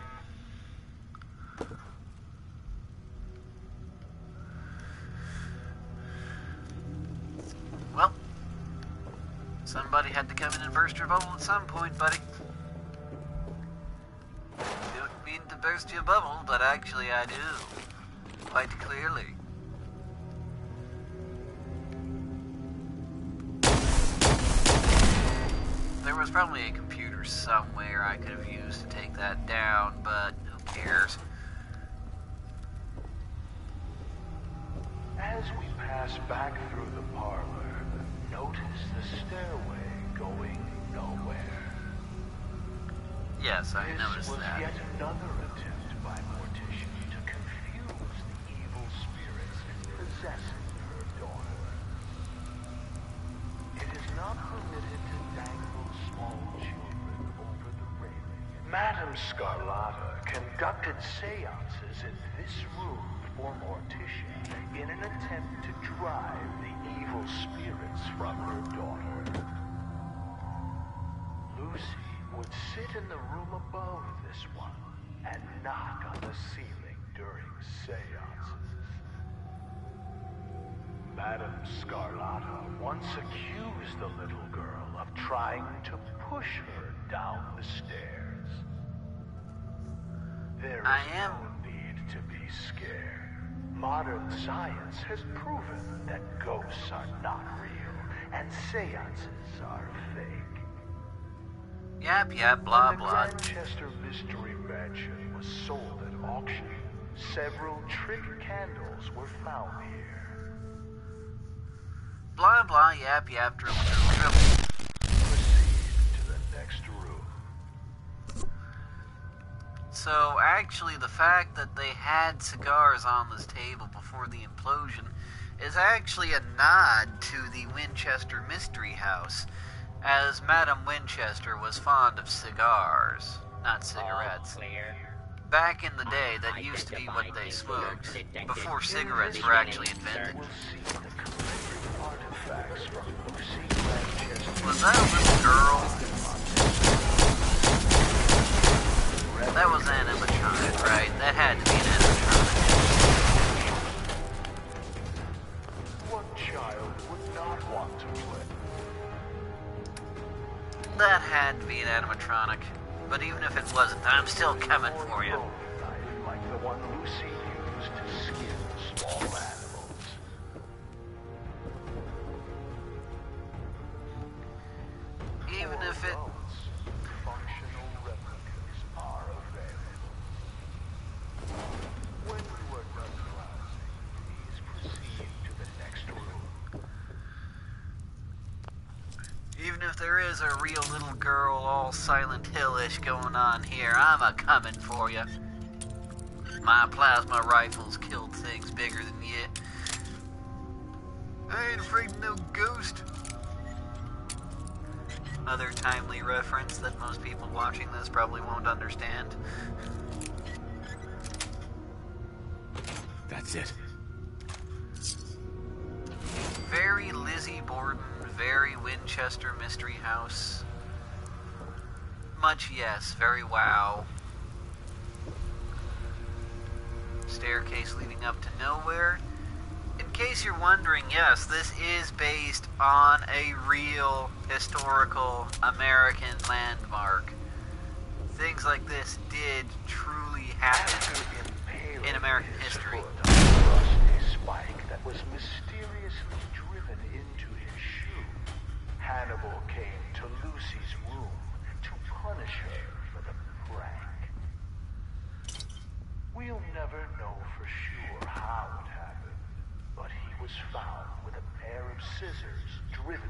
Speaker 1: Well, somebody had to come in and burst your bubble at some point, buddy. Don't mean to burst your bubble, but actually I do. Quite clearly. There was probably a computer somewhere I could have used to take that down, but who cares?
Speaker 8: As we pass back through the parlor, notice the stairway going nowhere.
Speaker 1: Yes, I noticed
Speaker 8: This was
Speaker 1: that.
Speaker 8: yet another attempt by Morticia to confuse the evil spirits possessing her daughter. It is not permitted to dangle small children over the railing. Madame Scarlata conducted seances in this room for Morticia in an attempt to drive the evil spirits from her daughter. Lucy would sit in the room above this one and knock on the ceiling during seances. Madame Scarlata once accused the little girl of trying to push her down the stairs. There is no need to be scared. Modern science has proven that ghosts are not real and seances are fake.
Speaker 1: Yep, blah,
Speaker 8: When the
Speaker 1: blah.
Speaker 8: Grantchester Mystery Mansion was sold at auction, several trick candles were found here.
Speaker 1: Blah, blah, yep, dribble.
Speaker 8: Proceed to the next room.
Speaker 1: So, actually, the fact that they had cigars on this table before the implosion is actually a nod to the Winchester Mystery House, as Madame Winchester was fond of cigars, not cigarettes.
Speaker 7: Clear.
Speaker 1: Back in the day, that used to be what they smoked, before cigarettes were actually invented.
Speaker 8: We'll see the collected artifacts from Lucy Grantchester.
Speaker 1: Was that a little girl? That was an animatronic, right? That had to be an animatronic.
Speaker 8: What child would not want to play?
Speaker 1: That had to be an animatronic. But even if it wasn't, I'm still coming for you.
Speaker 8: Knife like the one Lucy used to skin small animals.
Speaker 1: Even if it...
Speaker 8: Functional replicas are available. When you are done browsing, please proceed to the next room.
Speaker 1: Even if there is a real little girl all Silent Hill-ish going on here, I'm a-coming for you. My plasma rifles killed things bigger than you. I ain't afraid of no ghost. Other timely reference that most people watching this probably won't understand.
Speaker 5: That's it.
Speaker 1: Very Lizzie Borden, very Winchester Mystery House. Much yes, very wow. Staircase leading up to nowhere. In case you're wondering, yes, this is based on a real historical American landmark. Things like this did truly happen in American history.
Speaker 8: A rusty spike that was mysteriously driven into his shoe. Hannibal came to Lucy's room to punish her for the prank. We'll never know for sure how it happened, but he was found with a pair of scissors driven.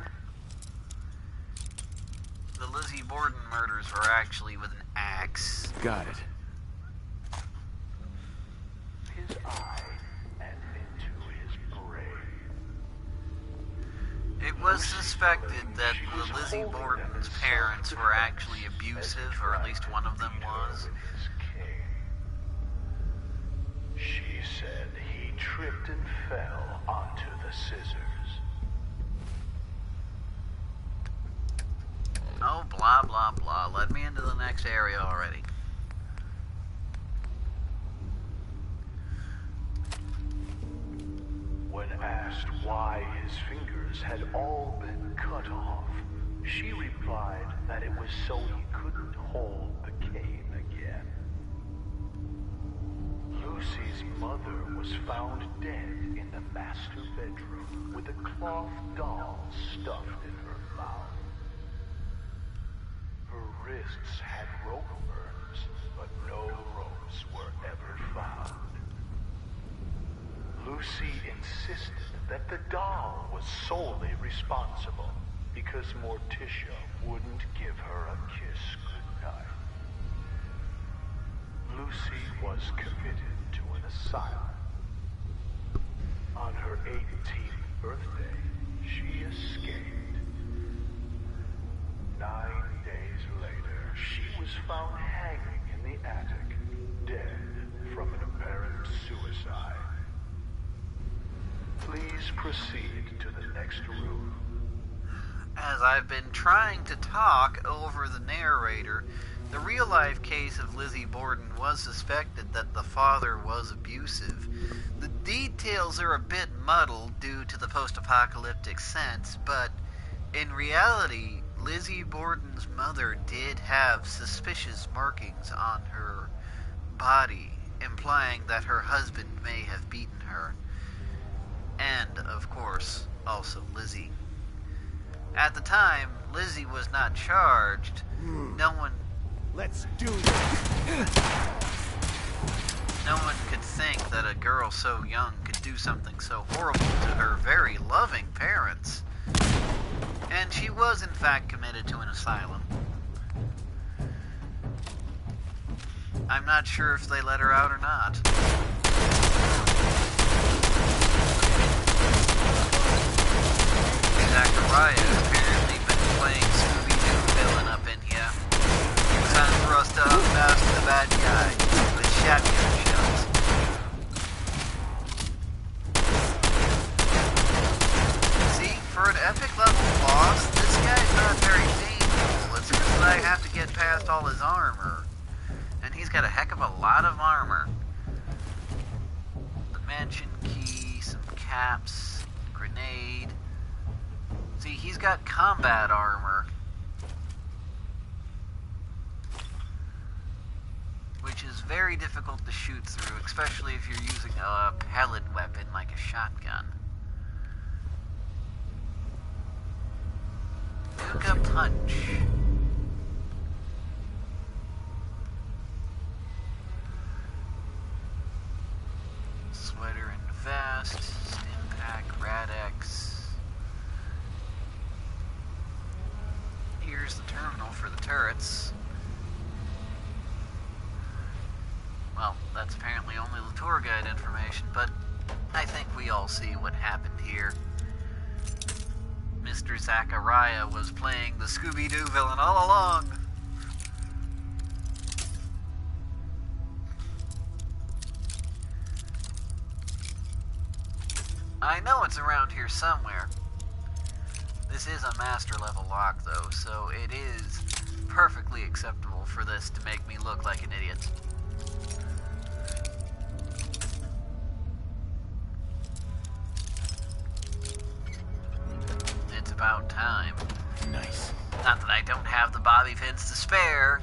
Speaker 1: The Lizzie Borden murders were actually with an axe.
Speaker 5: Got it.
Speaker 8: His eye and into his brain.
Speaker 1: It was suspected that the Lizzie Borden's parents were actually abusive, or at least one of them was.
Speaker 8: She said he tripped and fell onto the scissors.
Speaker 1: Oh, blah, blah, blah. Let me into the next area already.
Speaker 8: When asked why his fingers had all been cut off, she replied that it was so he couldn't hold the cane again. Lucy's mother was found dead in the master bedroom with a cloth doll stuffed in her mouth. Her wrists had rope burns, but no ropes were ever found. Lucy insisted that the doll was solely responsible because Morticia wouldn't give her a kiss goodnight. Lucy was committed to an asylum. On her 18th birthday, she escaped. 9 days later, she was found hanging in the attic, dead from an apparent suicide. Please proceed to the next room.
Speaker 1: As I've been trying to talk over the narrator, the real-life case of Lizzie Borden was suspected that the father was abusive. The details are a bit muddled due to the post-apocalyptic sense, but in reality, Lizzie Borden's mother did have suspicious markings on her body, implying that her husband may have beaten her. And, of course, also Lizzie. At the time, Lizzie was not charged.
Speaker 2: Let's do this.
Speaker 1: No one could think that a girl so young could do something so horrible to her very loving parents. And she was, in fact, committed to an asylum. I'm not sure if they let her out or not. Zachariah has apparently been playing Scooby-Doo villain up in here. Time for us to unmask the bad guy with shotgun shells. See, for an epic level boss, this guy's not very painful. It's just that I have to get past all his armor. And he's got a heck of a lot of armor. The mansion key, some caps, grenade. See, he's got combat armor, which is very difficult to shoot through, especially if you're using a pellet weapon like a shotgun. Nuka punch. Sweater and vest, stim pack, Radex. Here's the terminal for the turrets. Well, that's apparently only the tour guide information, but I think we all see what happened here. Mr. Zachariah was playing the Scooby-Doo villain all along. I know it's around here somewhere. This is a master level lock though, so it is perfectly acceptable for this to make me look like an idiot. It's about time.
Speaker 2: Nice.
Speaker 1: Not that I don't have the bobby pins to spare.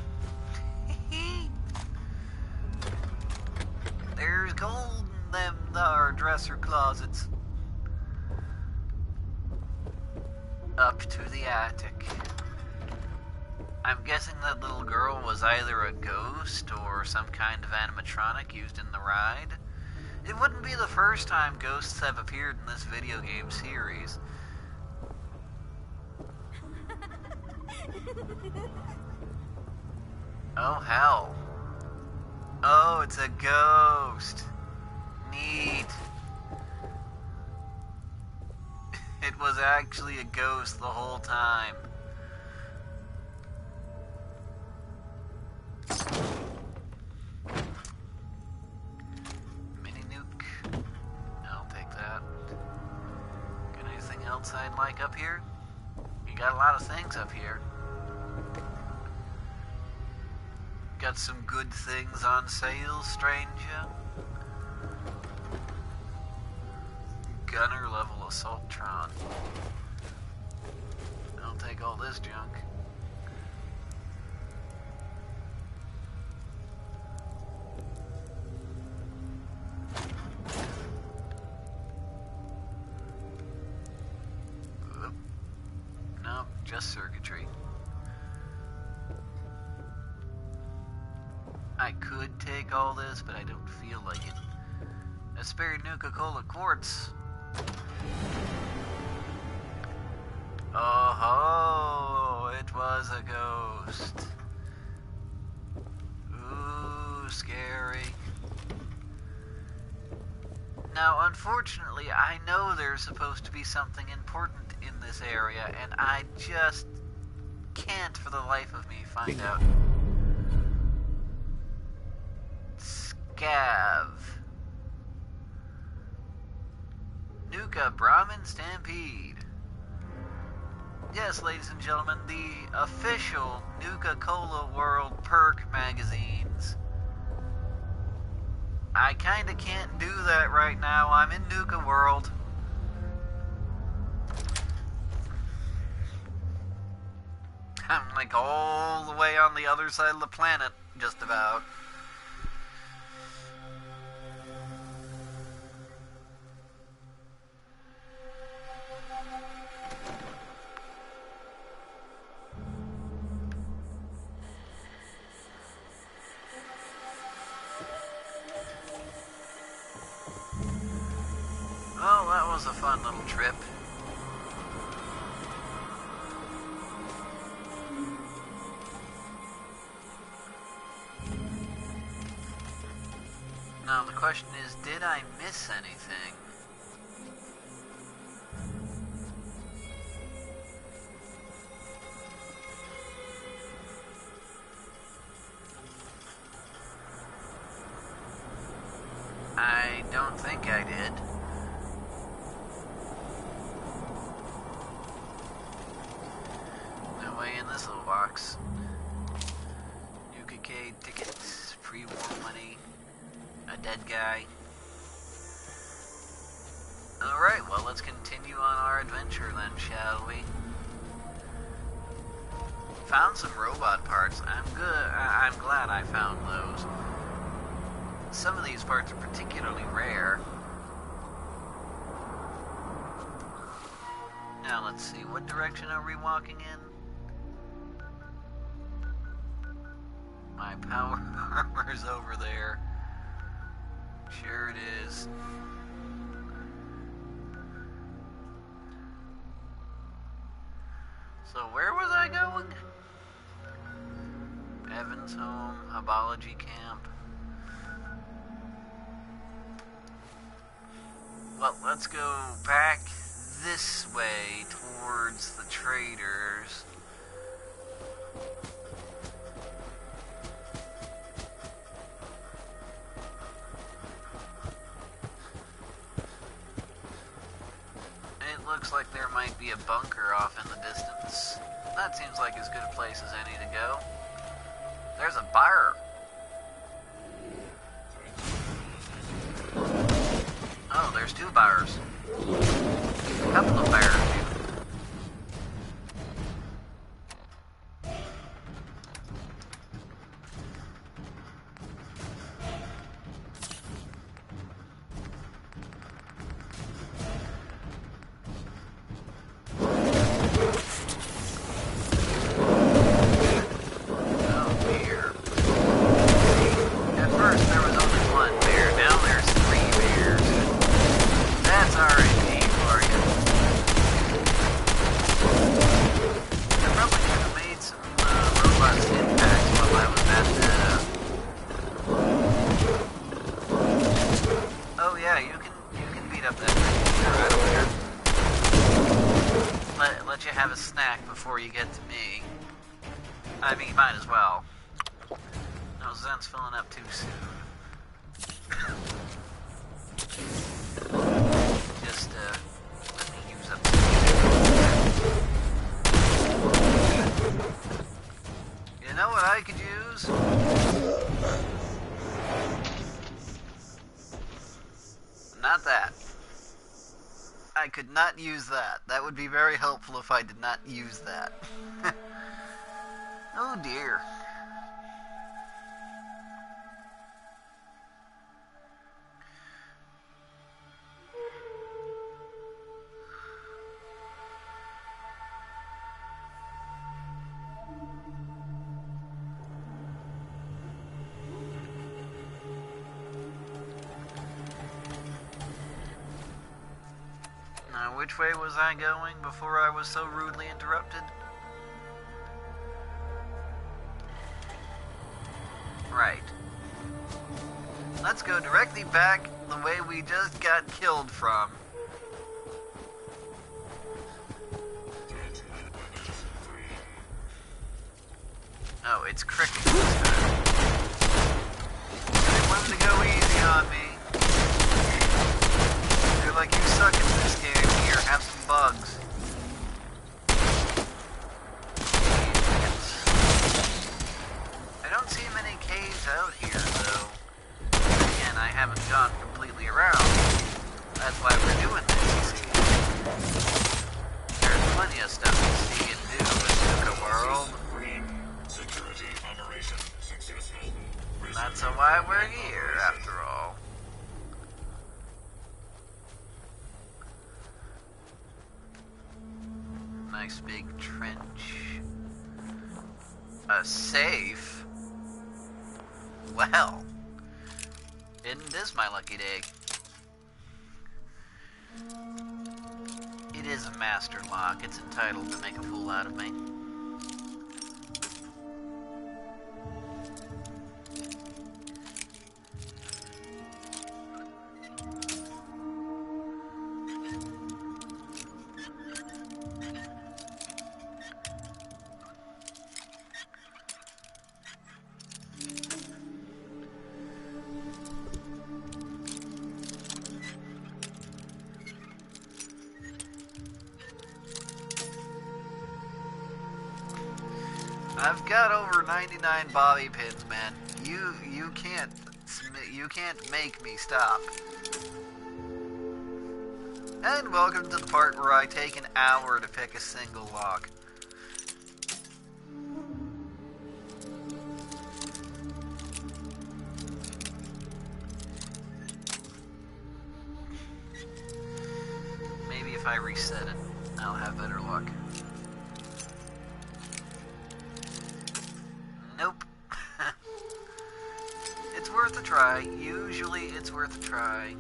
Speaker 1: There's gold in them thar dresser closets. Up to the attic. I'm guessing that little girl was either a ghost or some kind of animatronic used in the ride. It wouldn't be the first time ghosts have appeared in this video game series. Oh, hell. Oh, it's a ghost. Neat. It was actually a ghost the whole time. Mini nuke. I'll take that. Got anything else I'd like up here? You got a lot of things up here. Got some good things on sale, stranger. Gunner level Assaultron. I'll take all this junk. Oop. Nope, just circuitry. I could take all this, but I don't feel like it. A spare Nuka-Cola quartz. Oh, it was a ghost. Ooh, scary. Now, unfortunately, I know there's supposed to be something important in this area, and I just can't for the life of me find out. Scav. Nuka Brahmin Stampede. Yes, ladies and gentlemen, the official Nuka-Cola World perk magazines. I kinda can't do that right now. I'm in Nuka World. I'm like all the way on the other side of the planet, just about. Well, that was a fun little trip. Now the question is, did I miss anything? I don't think I did. No way in this little box. UKK tickets, pre-war money, a dead guy. Alright, well, let's continue on our adventure then, shall we? Found some robot parts. I'm glad I found those. Some of these parts are particularly rare. Now, let's see. What direction are we walking in? My power armor's over there. Sure it is. So where was I going? Evans home, Hubology camp. Well, let's go back this way towards the traders. It looks like there might be a bunker off in the distance. That seems like as good a place as any to go. There's a bar. Oh, there's two bars. A couple of bars. Let you have a snack before you get to me. I mean, you might as well. No sense filling up too soon. Just, let me use up You know what I could use? Not that. I could not use that. That would be very helpful if I did not use that. Oh dear. which way was I going before I was so rudely interrupted? Right. Let's go directly back the way we just got killed from. Oh, it's cricket this time. They wanted to go easy on me. They're like, you suck at this game. Here, have some bugs. I don't see many caves out here, though. Again, I haven't gone completely around. That's why we're doing this, you see. There's plenty of stuff to see and do in Nuka World.
Speaker 2: Security operation successful.
Speaker 1: That's why we're here, after all. Nice big trench. A safe? Well, isn't this my lucky day? It is a master lock. It's entitled to make a fool out of me. I've got over 99 bobby pins, man. You can't make me stop. And welcome to the part where I take an hour to pick a single lock. Maybe if I reset it, I'll have better luck. Nope. It's worth a try. Usually it's worth a try.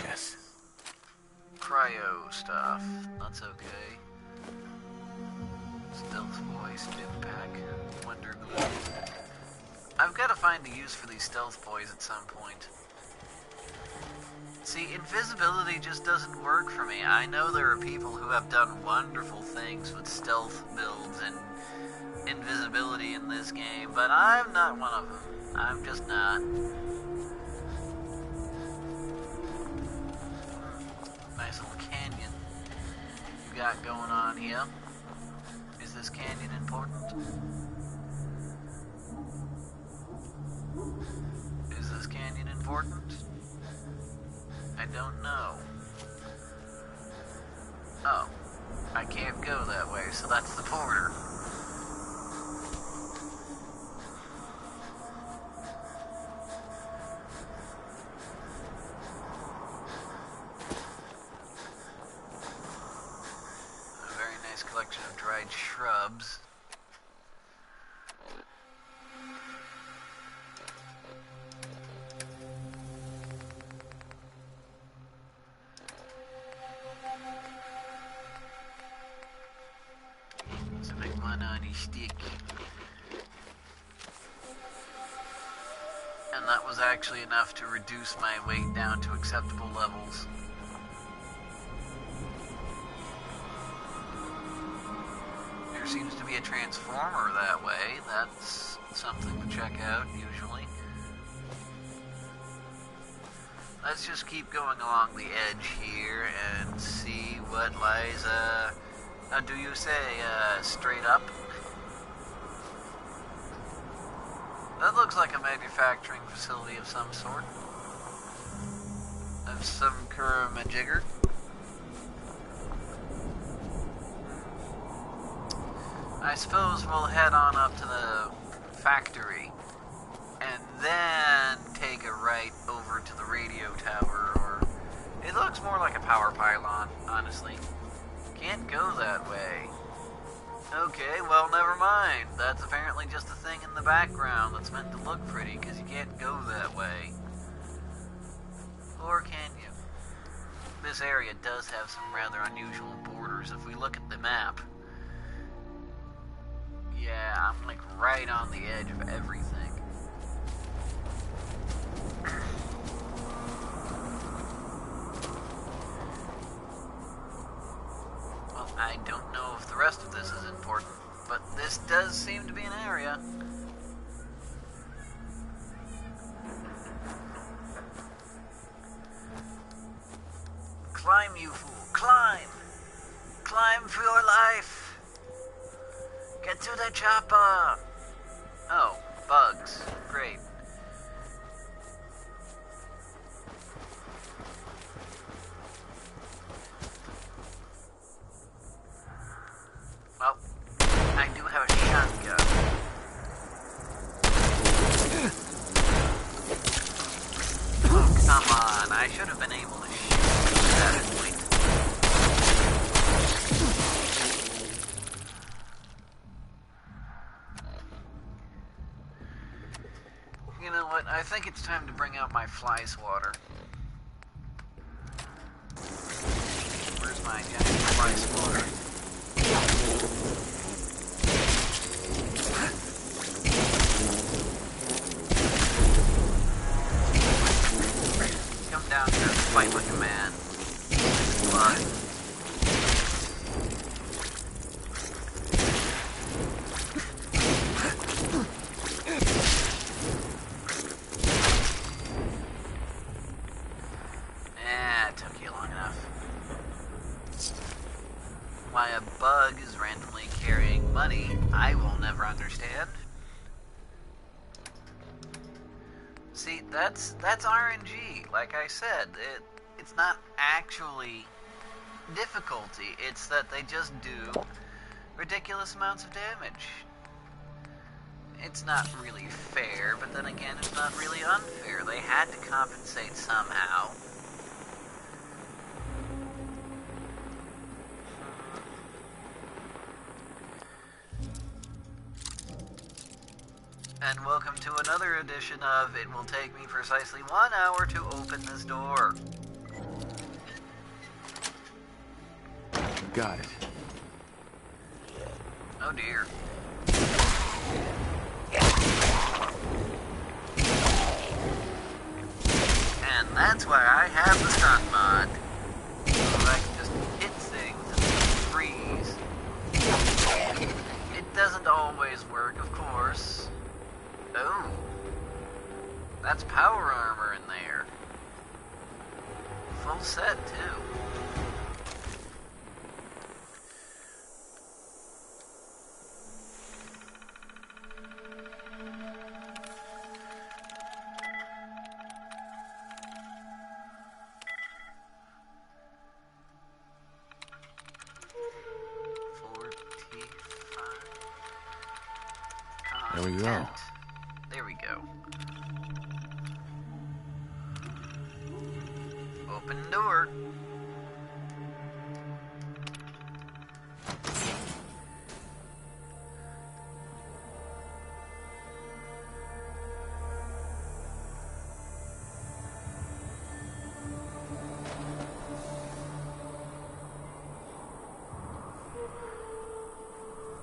Speaker 2: Yes.
Speaker 1: Cryo stuff. That's okay. Stealth boys, stim pack, wonder glue. I've got to find a use for these stealth boys at some point. See, invisibility just doesn't work for me. I know there are people who have done wonderful things with stealth builds and invisibility in this game, but I'm not one of them. I'm just not. Nice little canyon you got going on here. Is this canyon important? Is this canyon important? I don't know. Oh, I can't go that way, so that's the border. A very nice collection of dried shrubs. Stick. And that was actually enough to reduce my weight down to acceptable levels. There seems to be a transformer that way. That's something to check out, usually. Let's just keep going along the edge here and see what lies, how do you say, straight up? That looks like a manufacturing facility of some sort. Of some majigger. I suppose we'll head on up to the factory and then take a right over to the radio tower, or it looks more like a power pylon, honestly. Can't go that way. Okay, well, never mind. That's apparently just a thing in the background that's meant to look pretty, because you can't go that way. Or can you? This area does have some rather unusual borders if we look at the map. Yeah, I'm like right on the edge of everything. Well, I don't know if the rest of this is important, but this does seem to be an area. Climb, you fool, climb! Climb for your life! Get to the chopper! Oh, bugs. Great. Well, I do have a shotgun. Oh, come on. I should have been able to shoot at that point. You know what? I think it's time to bring out my fly swatter. Where's my fly swatter? Come down here and fight like a man. Blood. It took you long enough. Why a bug is randomly carrying money, I will never understand. See, that's RNG. Like I said, it's not actually difficulty. It's that they just do ridiculous amounts of damage. It's not really fair, but then again, it's not really unfair. They had to compensate somehow. And welcome to another edition of It Will Take Me Precisely 1 hour to open this door.
Speaker 3: Got it.
Speaker 1: Oh dear. And that's why I have the stunt mod. So I can just hit things and freeze. It doesn't always work, of course. Oh. That's power armor in there. Full set, too.
Speaker 3: There we go.
Speaker 1: There we go. Open door.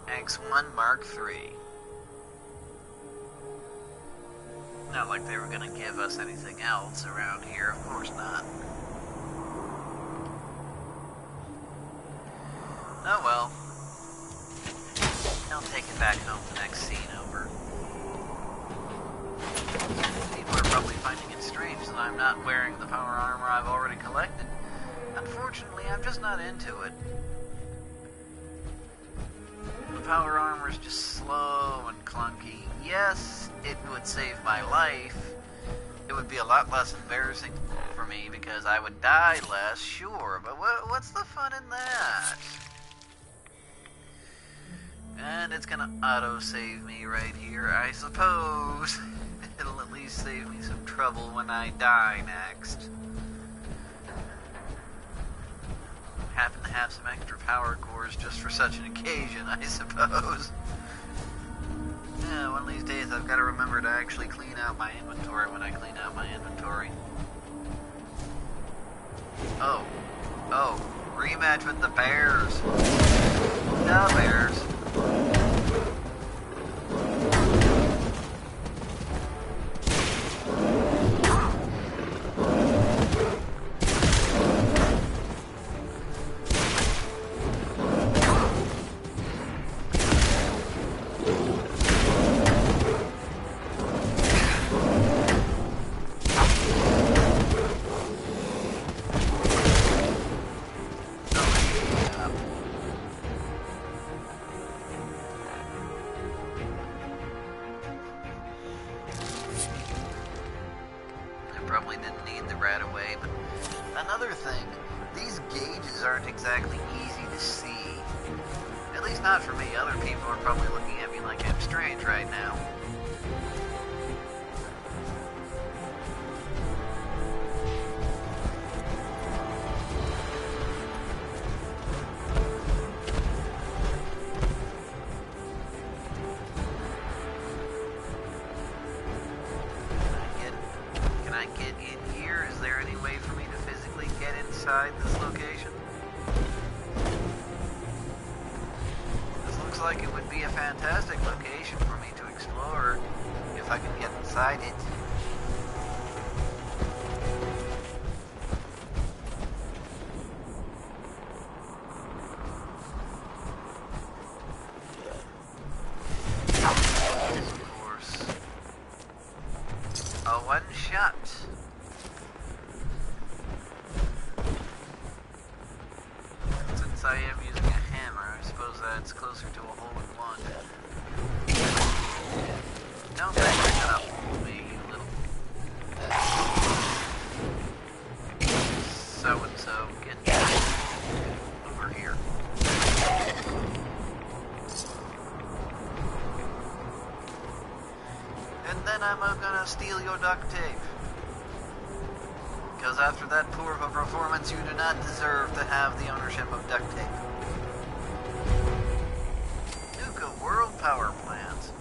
Speaker 1: X1 Mark III. Not like they were gonna give us anything else around here, of course not. Oh well. I'll take it back home the next scene over. People are probably finding it strange that I'm not wearing the power armor I've already collected. Unfortunately, I'm just not into it. The power armor is just slow and clunky. Yes, it would save my life. It would be a lot less embarrassing for me because I would die less, sure, but what's the fun in that? And it's gonna auto-save me right here, I suppose. It'll at least save me some trouble when I die next. Happen to have some extra power cores just for such an occasion, I suppose. Yeah, one of these days I've got to remember to actually clean out my inventory when I clean out my inventory. Oh, rematch with the Bears. The Bears. Probably didn't need the rat away, but another thing, these gauges aren't exactly easy to see. At least not for me. Other people are probably looking at me like I'm strange right now. This location. This looks like it would be a fantastic location for me to explore if I could get inside it. Of course. A one shot. I am using a hammer. I suppose that's closer to a hole-in-one. Don't pick it up with me, you little... So-and-so. Get over here. And then I'm gonna steal your duct tape. Because after that poor of a performance, you do not deserve to have the ownership of duct tape. Nuka World Power Plant.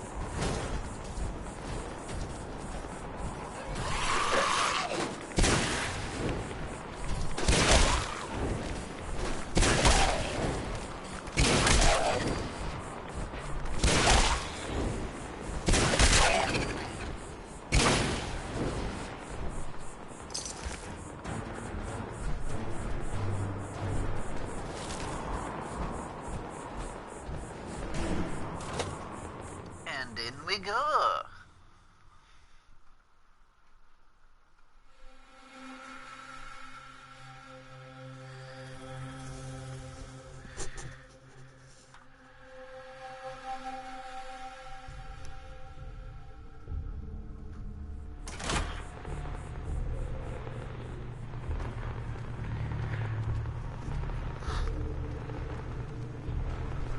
Speaker 1: In we go.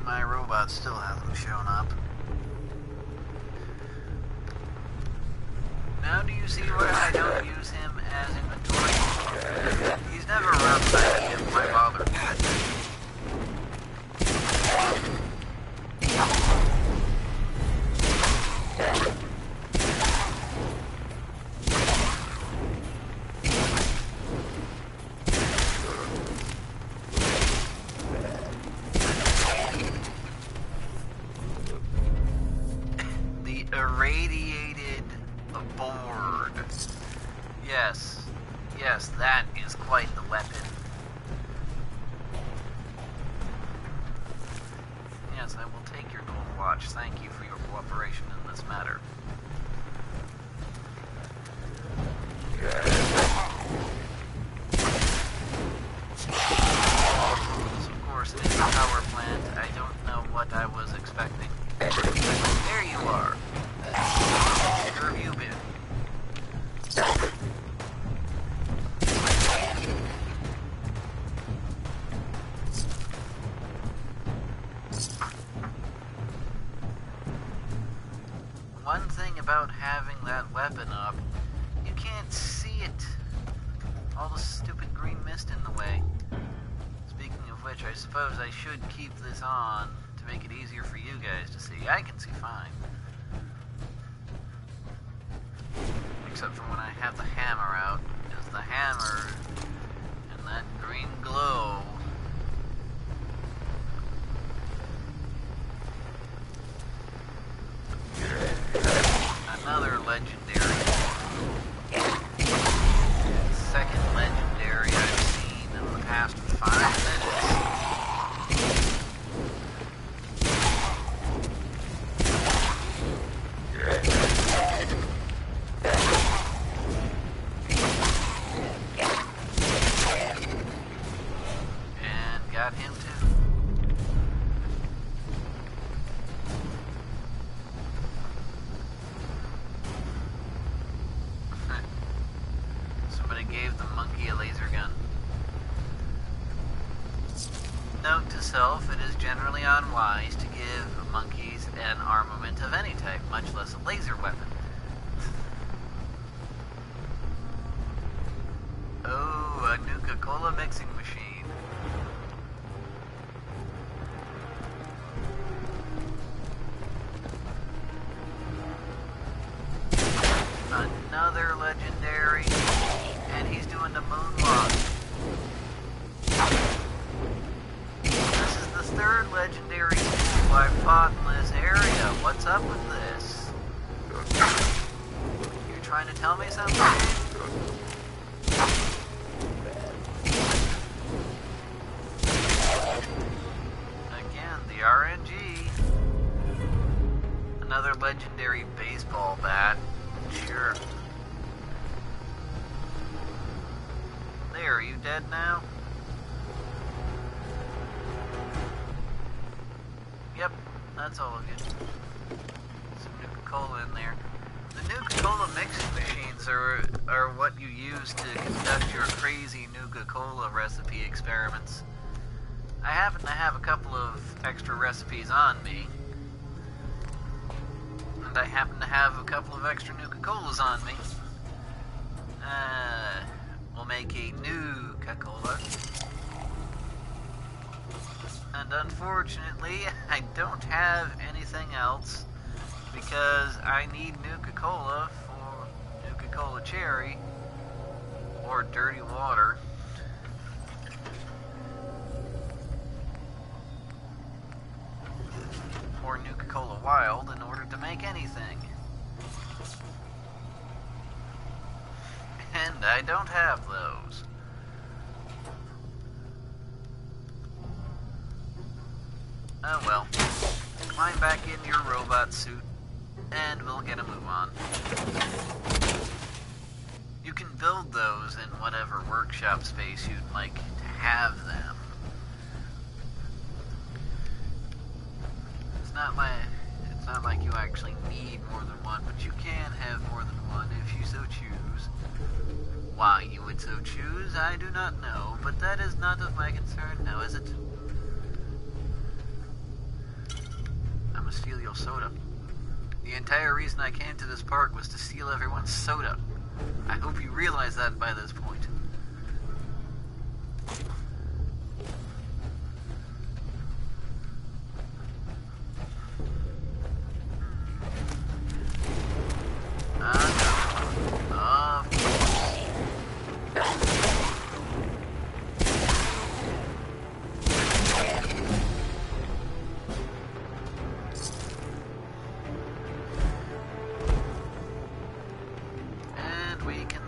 Speaker 1: My robot still hasn't shown up. Now do you see why I don't use him as inventory? He's never around when I need him. Why bother? The irradiated board. Yes, that is quite the weapon. Yes, I will take your gold watch. Thank you for your cooperation in this matter. This, of course, is a power plant. I don't know what I was expecting. There you are. Where have you been? One thing about having that weapon up, you can't see it. All the stupid green mist in the way. Speaking of which, I suppose I should keep this on to make it easier for you guys to see. I can see fine. Except for when I have the hammer out, because the hammer and that green glow. Another legendary. Second legendary I've seen in the past 5 minutes. And got him too. Somebody gave the monkey a laser gun. Note to self, it is generally unwise to give monkeys an armament of any type, much less a laser weapon. Oh, a Nuka-Cola mixing machine. Another legendary, and he's doing the moonwalk. This is the 3rd legendary who I fought in this area. What's up with this? You're trying to tell me something? Again, the RNG. Another legendary baseball bat. Sure. There, are you dead now? Yep, that's all of you. Some Nuka-Cola in there. The Nuka-Cola mixing machines are what you use to conduct your crazy Nuka-Cola recipe experiments. I happen to have a couple of extra recipes on me. And I happen to have a couple of extra Nuka-Colas on me. We'll make a Nuka-Cola. And unfortunately, I don't have anything else because I need Nuka-Cola for Nuka-Cola Cherry or Dirty Water. Or Nuka-Cola Wild in order to make anything. And I don't have those. Oh well. Climb back in your robot suit and we'll get a move on. You can build those in whatever workshop space you'd like to have them. It's not like you actually need more than one, but you can have more than one if you so choose. Why you would so choose, I do not know, but that is not of my concern now, is it? I'm gonna steal your soda. The entire reason I came to this park was to steal everyone's soda. I hope you realize that by this point.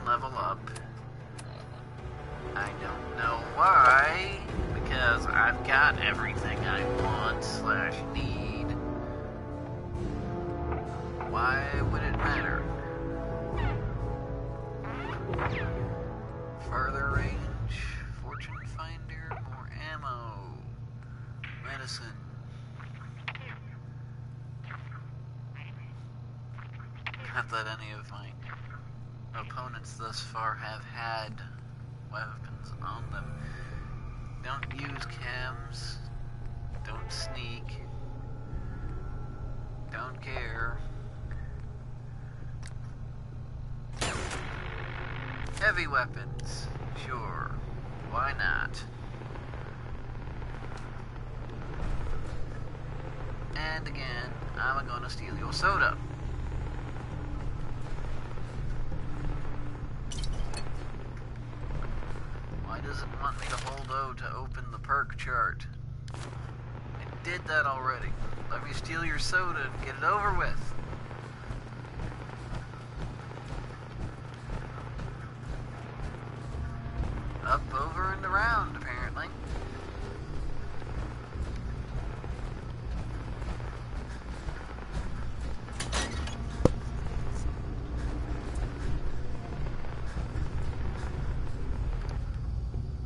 Speaker 1: Level up. I don't know why, because I've got everything I want / need. Why would it matter? Farther range, fortune finder, more ammo, medicine. Not that any of my opponents thus far have had weapons on them. Don't use chems. Don't sneak. Don't care. Heavy weapons. Sure. Why not? And again, I'm gonna steal your soda. Why does it want me to hold O to open the perk chart? It did that already. Let me steal your soda and get it over with. Up, over, and around, apparently.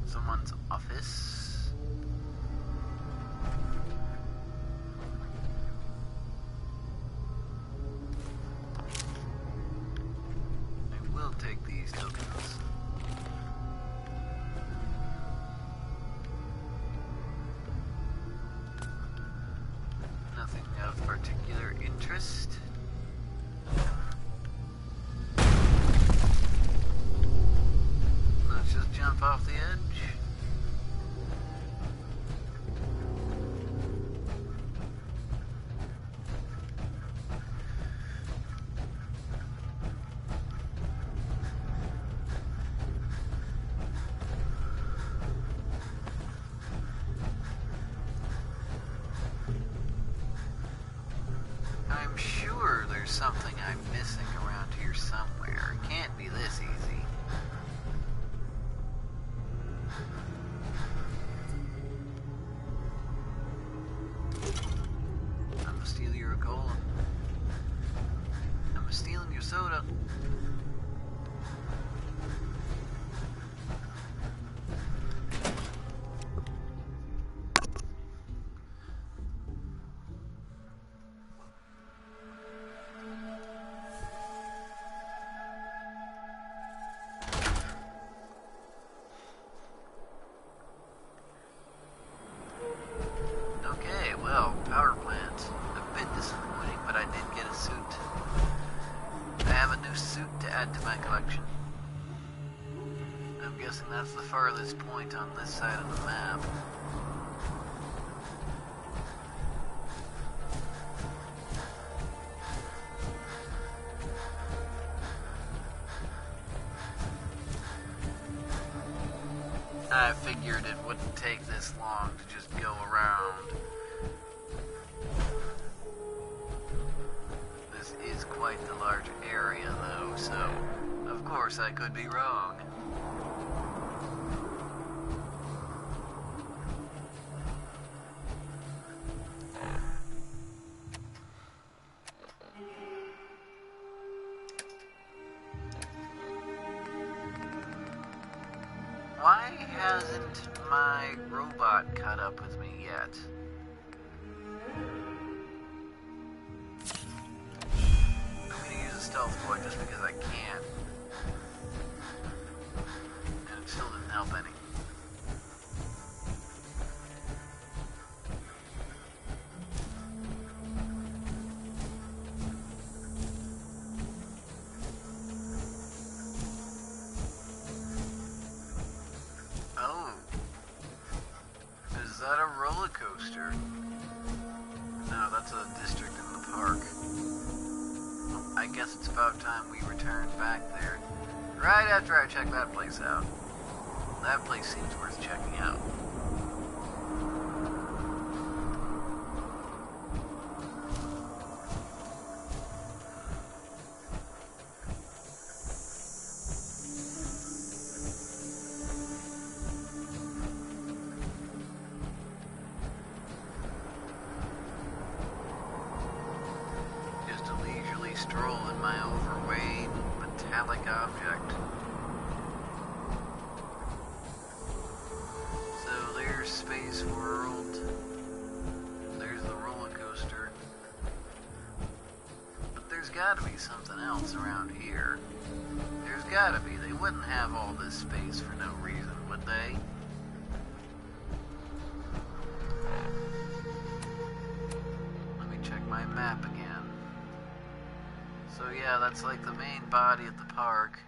Speaker 1: Someone's office. I will take these tokens. Nothing of particular interest. Let's just jump off the edge. I'm sure there's something I'm missing around here somewhere. It can't be this easy. I'm gonna steal your gold. I'm stealing your soda. Okay, well, power plant. A bit disappointing, but I did get a suit. I have a new suit to add to my collection. I'm guessing that's the farthest point on this side of the map. I figured it wouldn't take this long to just go around. This is quite the large area, though, so of course I could be wrong. Why hasn't my robot caught up with me yet? I'm gonna use a stealth point just because I can. And it still didn't help any. Oh. Is that a roller coaster? No, that's a district in the park. Well, I guess it's about time we return back there. Right after I check that place out. That place seems worth checking out. Just a leisurely stroll in my overweight metallic object. So there's Space World. There's the roller coaster. But there's gotta be something else around here. There's gotta be. They wouldn't have all this space for no reason, would they? Let me check my map again. So yeah, that's like the main body of the park.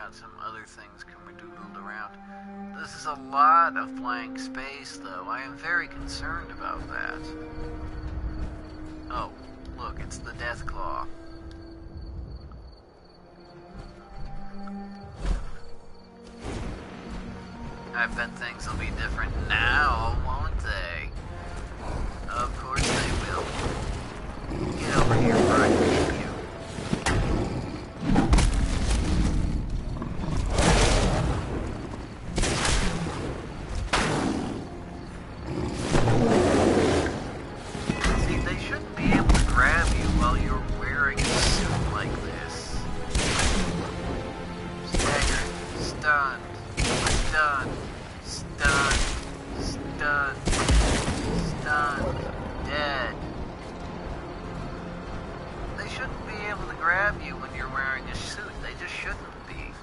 Speaker 1: got some other things doodled around. This is a lot of blank space, though. I am very concerned about that. Oh, look, it's the Death Claw. I bet things will be different now, won't they? Of course they will. Get over here before I can get you. See, they shouldn't be able to grab you while you're wearing a suit like this. Staggered, stunned, stunned, stunned, stunned, stunned, dead. They shouldn't be able to grab you when you're wearing a suit. They just shouldn't be.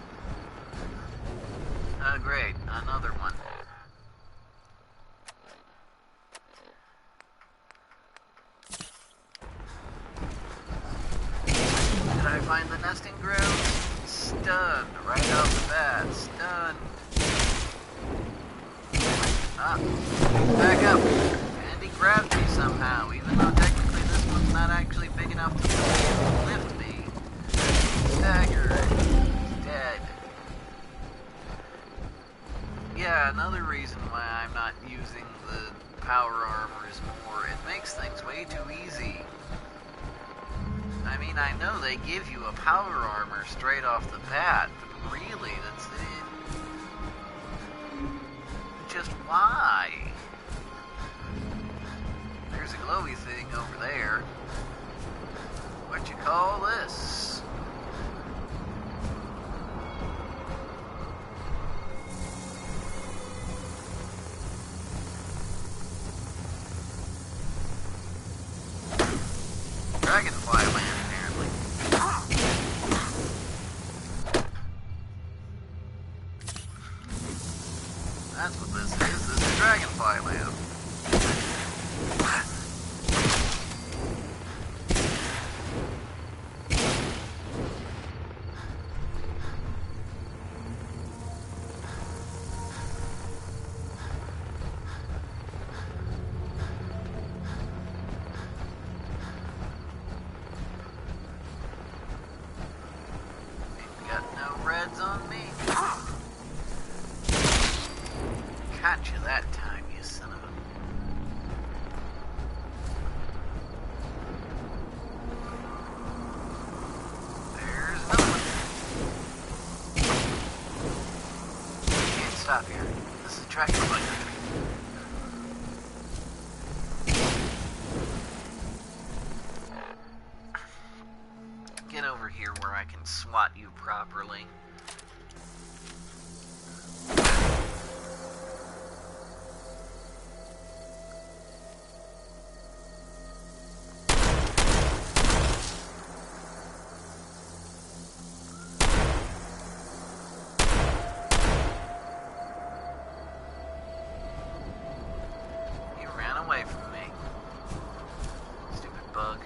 Speaker 1: Great. Another one. Did I find the nesting grounds? Stunned. Right off the bat. Stunned. Ah. Back up. And he grabbed me somehow, even though technically this one's not actually big enough to lift me. Staggered. Dead. Yeah, another reason why I'm not using the power armors more, it makes things way too easy. I mean, I know they give you a power armor straight off the bat, but really, that's it. Just why? There's a glowy thing over there. What you call this? Dragonfly land, apparently. That's what this is. This is Dragonfly land. Got no reds on me. Caught you that time, you son of a... There's another one. Can't stop here. This is Dragonfly country. Get over here where I can swat you properly. You ran away from me. Stupid bug.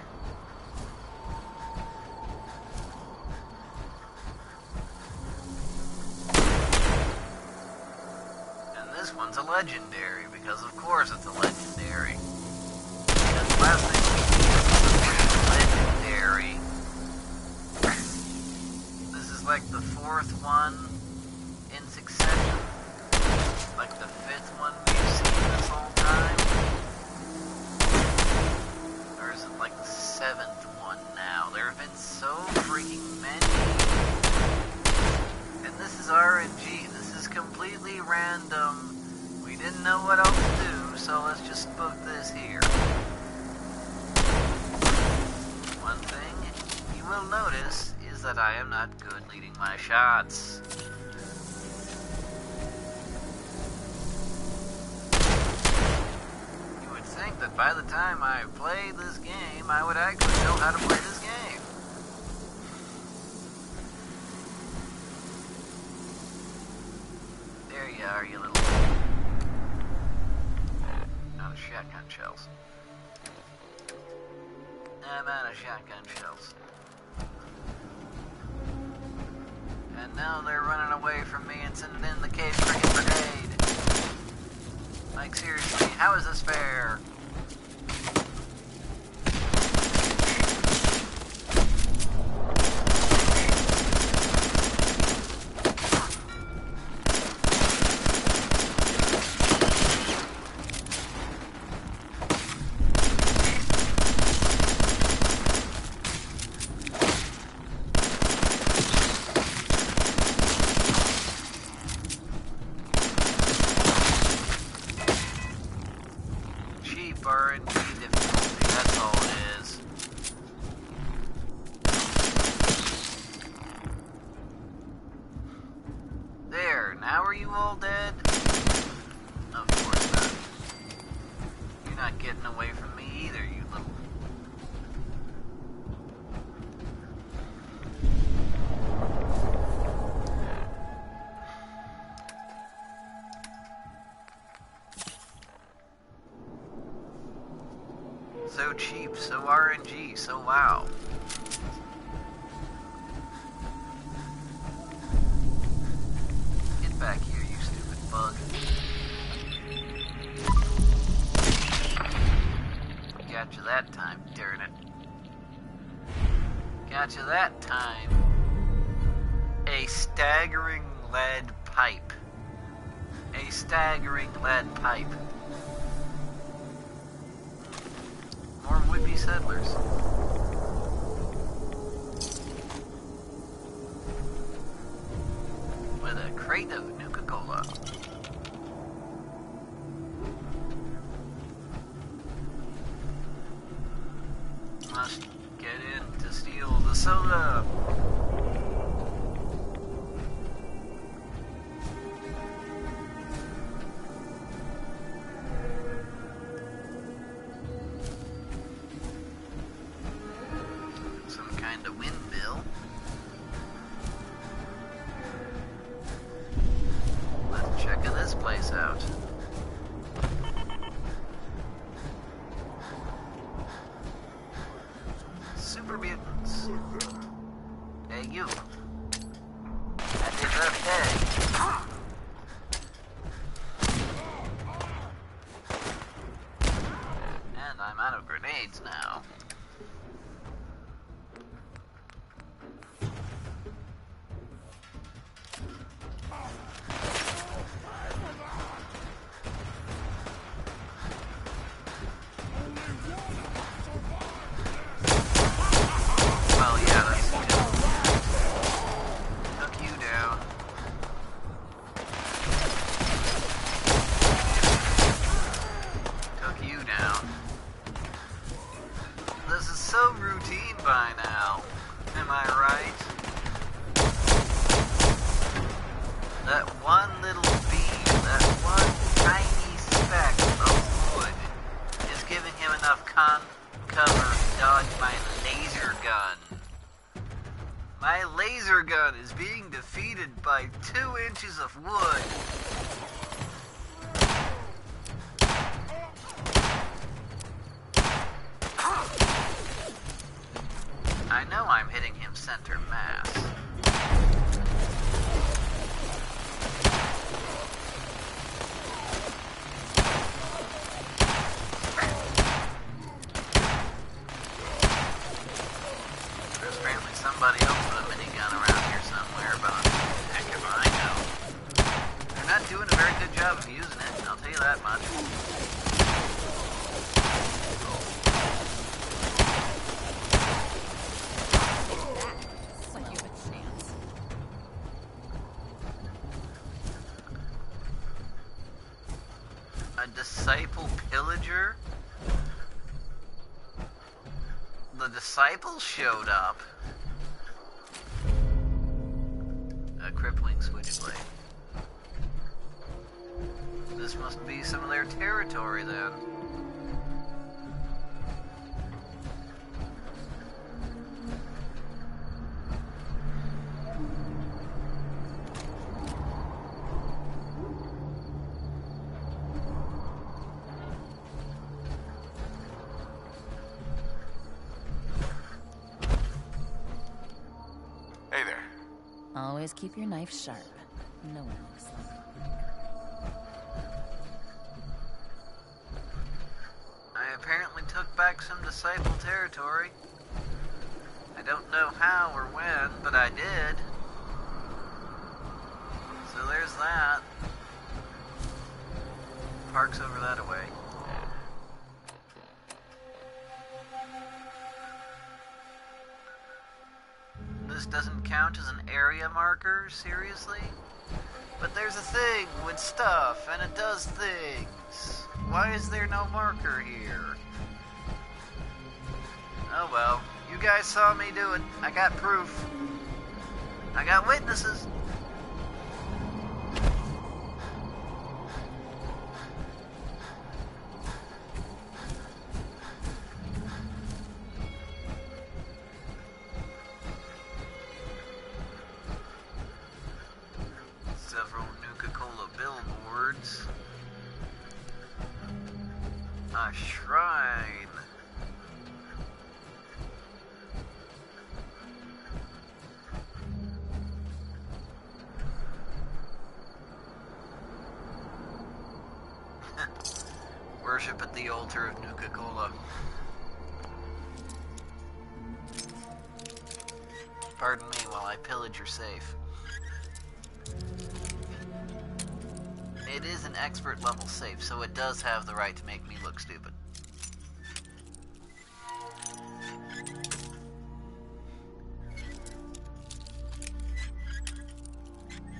Speaker 1: And this one's a legendary, because of course it's a legendary. Because the last thing we need is a legendary. This is like the fourth one in succession. Like the fifth one we've seen this whole time. Or is it like the seventh one now? There have been so freaking many. And this is RNG. This is completely random. We didn't know what else to do, so let's just book this here. One thing you will notice is that I am not good leading my shots. You would think that by the time I play this game, I would actually know how to play this game. There you are, you little... Out of shotgun shells. I'm out of shotgun shells. And now they're away from me and send it in the cave frickin' brigade. Like, seriously, how is this fair? RNG difficulty, that's all it is. There, now are you all dead? Of course not. You're not getting away from me either, you little... So cheap, so RNG, so wow. Get back here, you stupid bug. Gotcha that time, darn it. Gotcha that time. A staggering lead pipe. A staggering lead pipe. More would-be settlers. With a crate of Nuka-Cola. Must get in to steal the soda. Out. Super mutants. Hey, you. That deserves dead. And I'm out of grenades now. So routine by now, am I right? That one little beam, that one tiny speck of wood is giving him enough cover to dodge my laser gun. My laser gun is being defeated by 2 inches of wood. I know I'm hitting him center mass. There's apparently somebody else with a minigun around here somewhere, but heck if I know. They're not doing a very good job of using it, I'll tell you that much. A disciple pillager? The disciples showed up. A crippling switchblade. This must be some of their territory then.
Speaker 6: Always keep your knife sharp. No one looks like it.
Speaker 1: I apparently took back some disciple territory. I don't know how or when, but I did. So there's that. Park's over that away. This doesn't count as an area marker, seriously? But there's a thing with stuff, and it does things. Why is there no marker here? Oh well, you guys saw me do it. I got proof. I got witnesses. Several Nuka-Cola billboards. A shrine. Worship at the altar of Nuka-Cola. Pardon me while I pillage your safe. It is an expert level safe, so it does have the right to make me look stupid.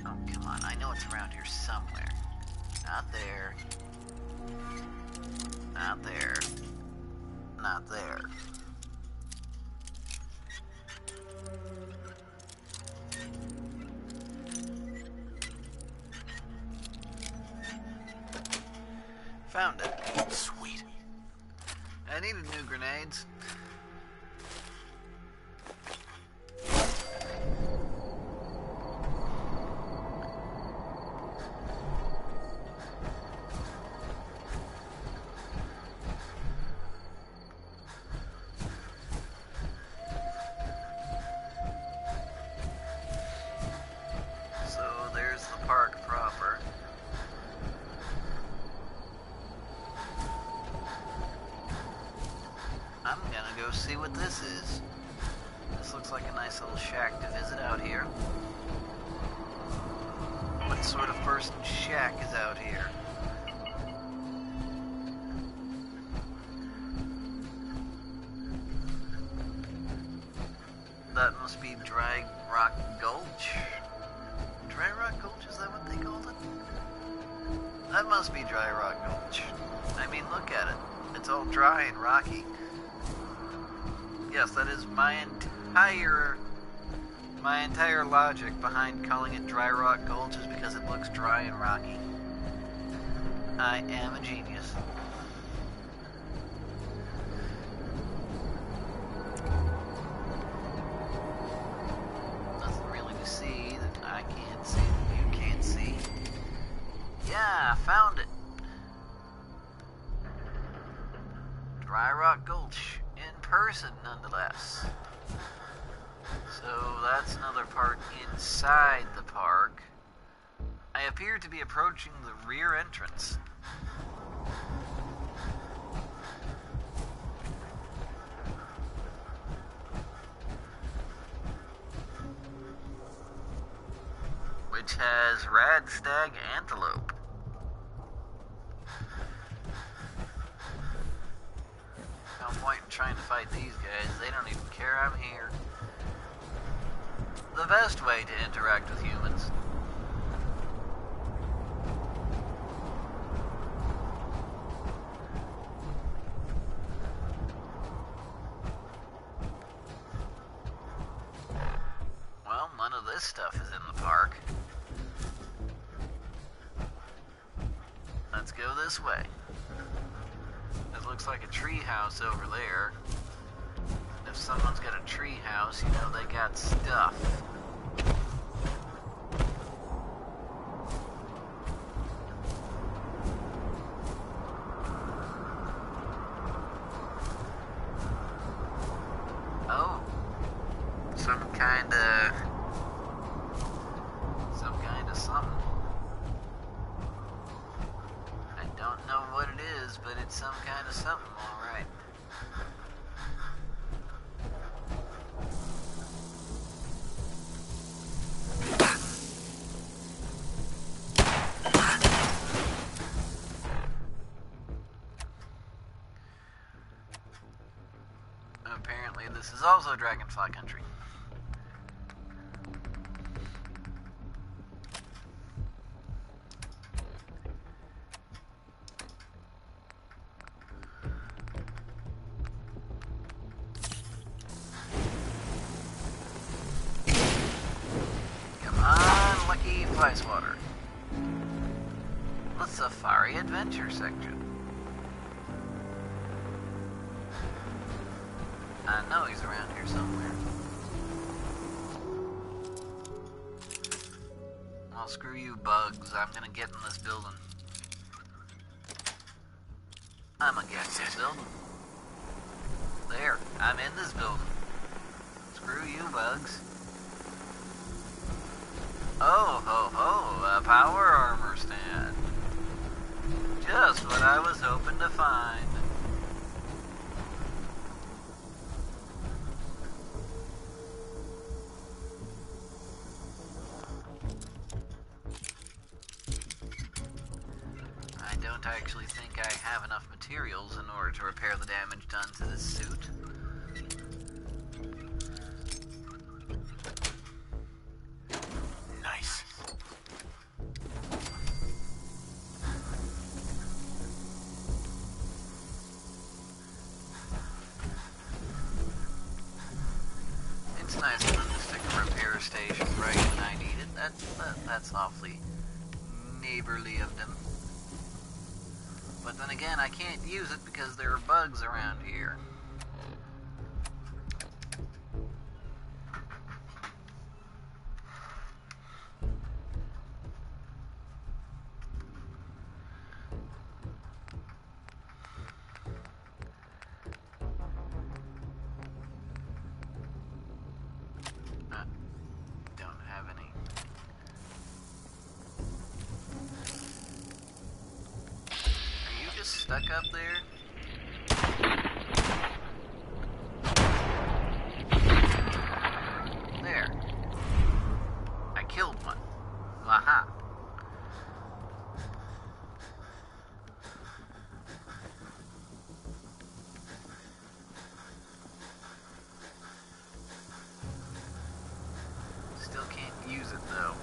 Speaker 1: Oh, come on. I know it's around here somewhere. Not there. Not there. Not there. Found it. Sweet. I needed new grenades. So there's the park proper. I'm gonna go see what this is. This looks like a nice little shack to visit out here. What sort of person's shack is out here? That must be Dry Rock Gulch. Dry Rock Gulch, is that what they called it? That must be Dry Rock Gulch. I mean, look at it. It's all dry and rocky. Yes, that is my entire logic behind calling it Dry Rock Gulch is because it looks dry and rocky. I am a genius. Nothing really to see that I can't see that you can't see. Yeah, I found it. Dry Rock Gulch. In person, nonetheless. So that's another part inside the park. I appear to be approaching the rear entrance. Which has rad stag antelope. No point in trying to fight these guys. They don't even care I'm here. The best way to interact with humans. Well, none of this stuff is in the park. Let's go this way. It looks like a tree house over there. If someone's got a tree house, you know they got stuff. Oh, some kind of of something. I don't know what it is, but it's some kind of something, alright. Apparently this is also Dragonfly Country. Come on, lucky Flywater. The Safari Adventure section. I know he's around here somewhere. Well, screw you, bugs. I'm gonna get in this building. I'm gonna get in this building. There, I'm in this building. Screw you, bugs. Oh, ho, ho, a power armor stand. Just what I was hoping to find. I don't actually think I have enough materials in order to repair the damage done to this suit.
Speaker 2: Nice.
Speaker 1: It's nice of them to stick a repair station right when I need it. That's awfully neighborly of them. But then again, I can't use it because there are bugs around here. Don't have any. Are you just stuck up there? There. I killed one. Aha. Still can't use it though.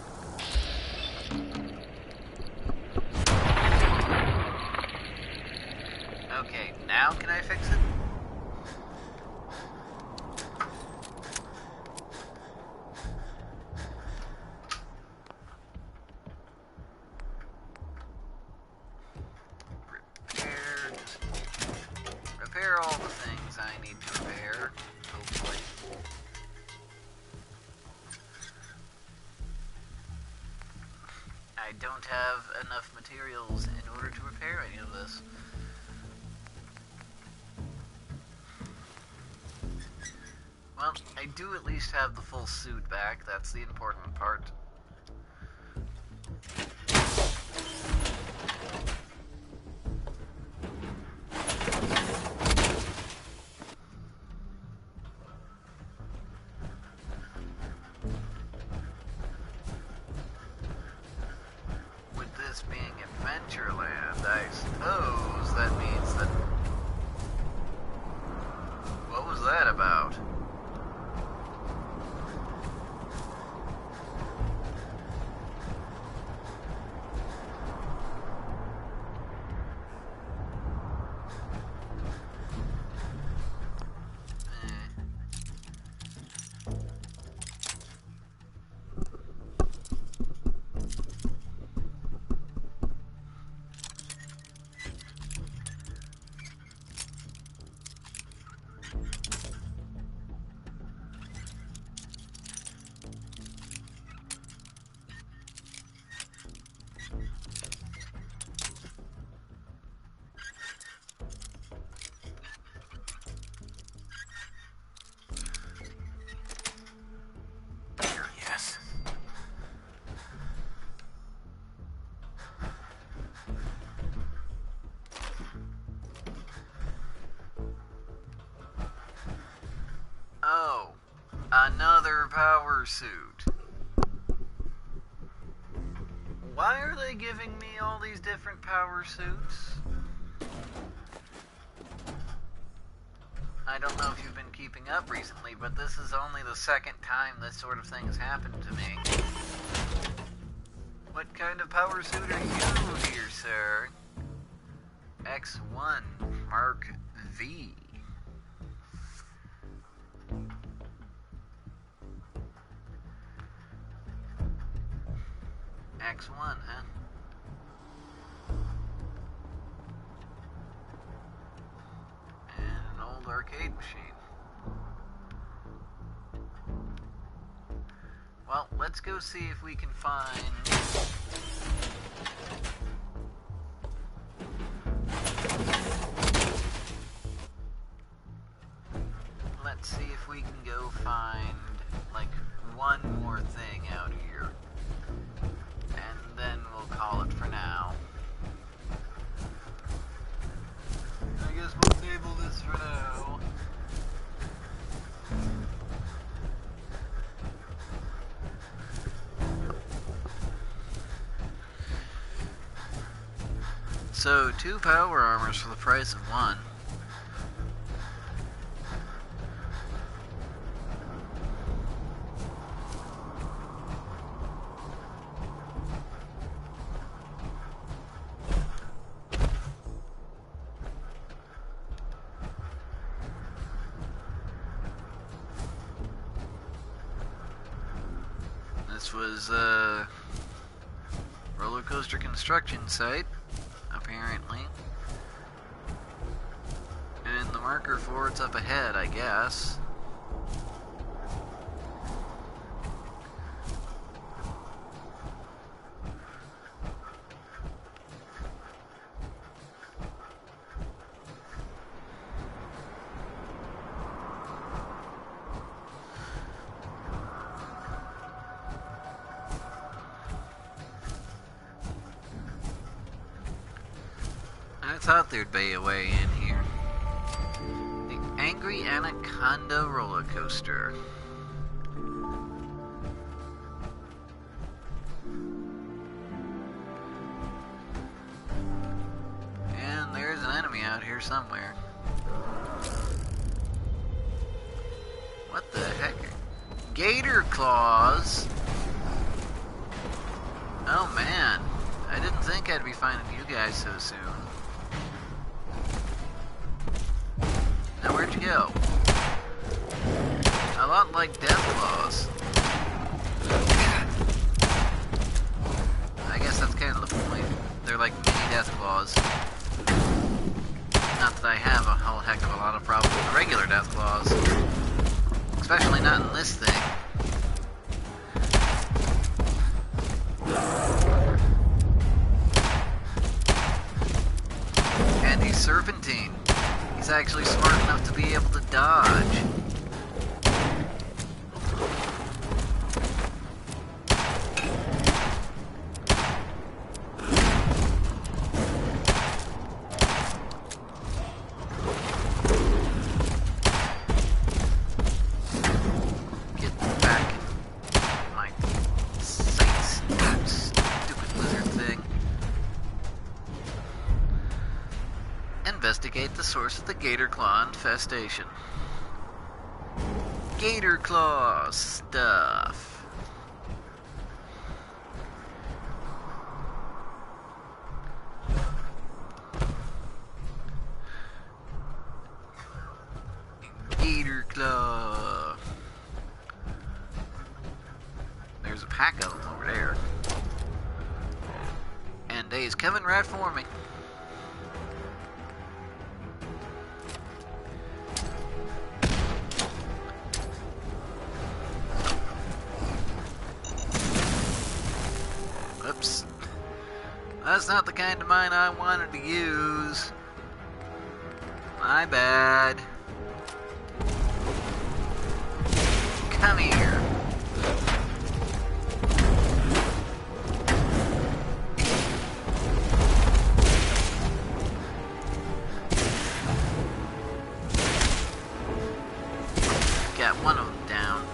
Speaker 1: Okay, now can I fix it? Repair all the things I need to repair, hopefully. I don't have enough materials in order to repair any of this. Well, I do at least have the full suit back. That's the important part. With this being Adventureland, I suppose that means that... What was that about? power suit. Why are they giving me all these different power suits? I don't know if you've been keeping up recently, but this is only the second time this sort of thing has happened to me. What kind of power suit are you, dear sir? X1 Mark V. X1, huh? And an old arcade machine. Well, let's go see if we can find... Let's see if we can go find, like, one more thing out here. And then we'll call it for now. I guess we'll table this for now. So, 2 power armors for the price of 1. This was a roller coaster construction site, apparently. And the marker for it's up ahead, I guess. I thought there'd be a way in here. The Angry Anaconda roller coaster. And there's an enemy out here somewhere. What the heck? Gator claws? Oh man, I didn't think I'd be finding you guys so soon. Now where'd you go? A lot like death claws. I guess that's kind of the point. They're like mini death claws. Not that I have a whole heck of a lot of problems with the regular death claws. Especially not in this thing. And he's serpentine. He's actually smart enough to be able to dodge. Get back in my sights, you stupid lizard thing. Investigate the source of the gator claw infestation. Gator claw stuff. Gator claw. There's a pack of them over there. And they's coming right for me. Oops. That's not the kind of mine I wanted to use. My bad. Come here. Got one of them down.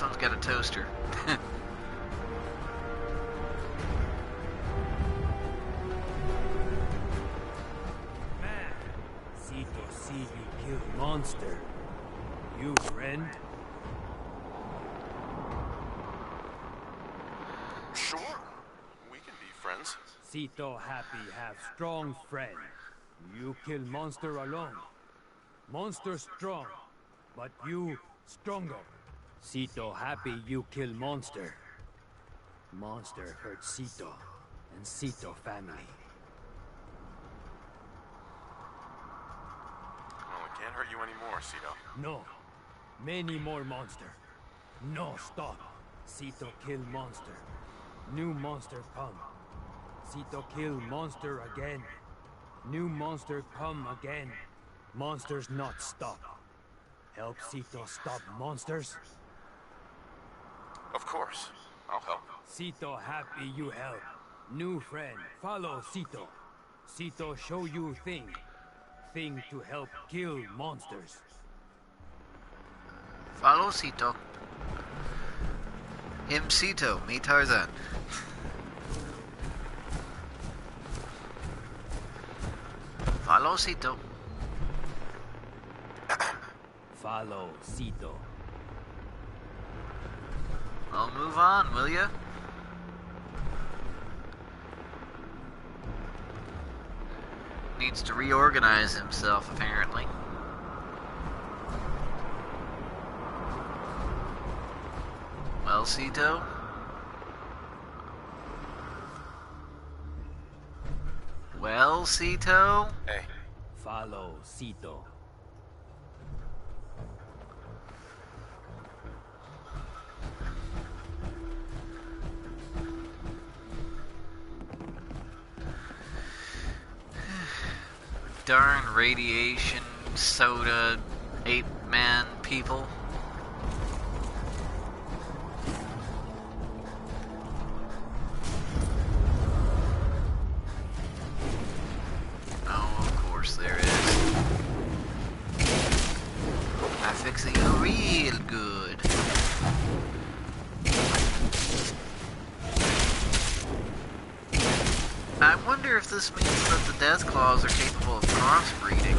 Speaker 1: one's got a toaster.
Speaker 2: Man, Cito see you kill monster. You friend?
Speaker 5: Sure. We can be friends.
Speaker 2: Cito happy have strong friend. You kill monster alone. Monster strong, but you stronger. Cito happy you kill monster. Monster hurt Cito and Cito family.
Speaker 5: Well, we can't hurt you anymore, Cito.
Speaker 2: No. Many more monster. No stop. Cito kill monster. New monster come. Cito kill monster again. New monster come again. Monsters not stop. Help Cito stop monsters?
Speaker 5: Of course. I'll help.
Speaker 2: Cito happy you help. New friend, follow Cito. Cito show you thing. Thing to help kill monsters.
Speaker 1: Follow Cito. Him Cito, me Tarzan. Follow Cito.
Speaker 2: Follow Cito.
Speaker 1: Well, move on, will ya? Needs to reorganize himself, apparently. Well, Cito? Well, Cito?
Speaker 5: Hey,
Speaker 2: Follow Cito.
Speaker 1: Darn radiation, soda, ape-man people. Oh, of course there is. I'm fixing you real good. I wonder if this means that the Death Claws are capable of crossbreeding.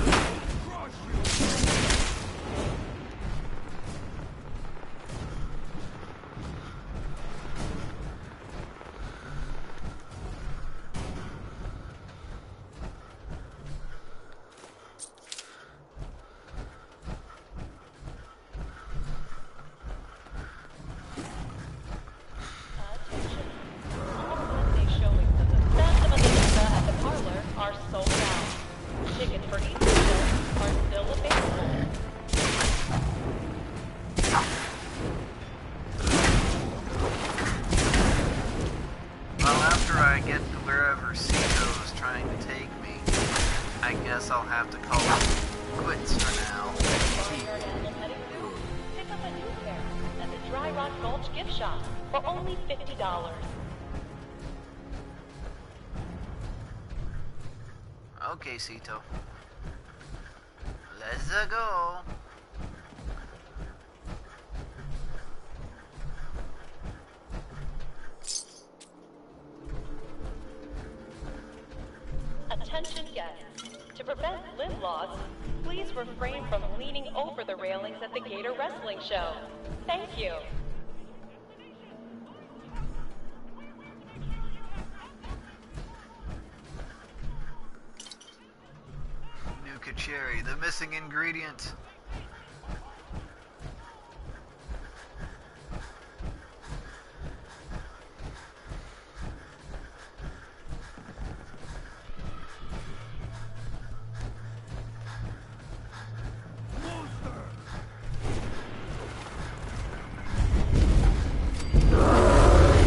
Speaker 9: Wednesday showings of the Phantom of the Nuka at the parlor are sold out. Tickets for each show are still available.
Speaker 1: Well, after I get to wherever Cito is trying to take me, I guess I'll have to call it quits for now.
Speaker 9: Barnyard Animal Petting Zoo, pick up a new pair at the Dry Rock Gulch gift shop for only $50.
Speaker 1: Okay, Cito. Let's go.
Speaker 9: Attention guests. To prevent limb loss, please refrain from leaning over the railings at the Gator Wrestling Show. Thank you.
Speaker 1: Nuka cherry, the missing ingredient.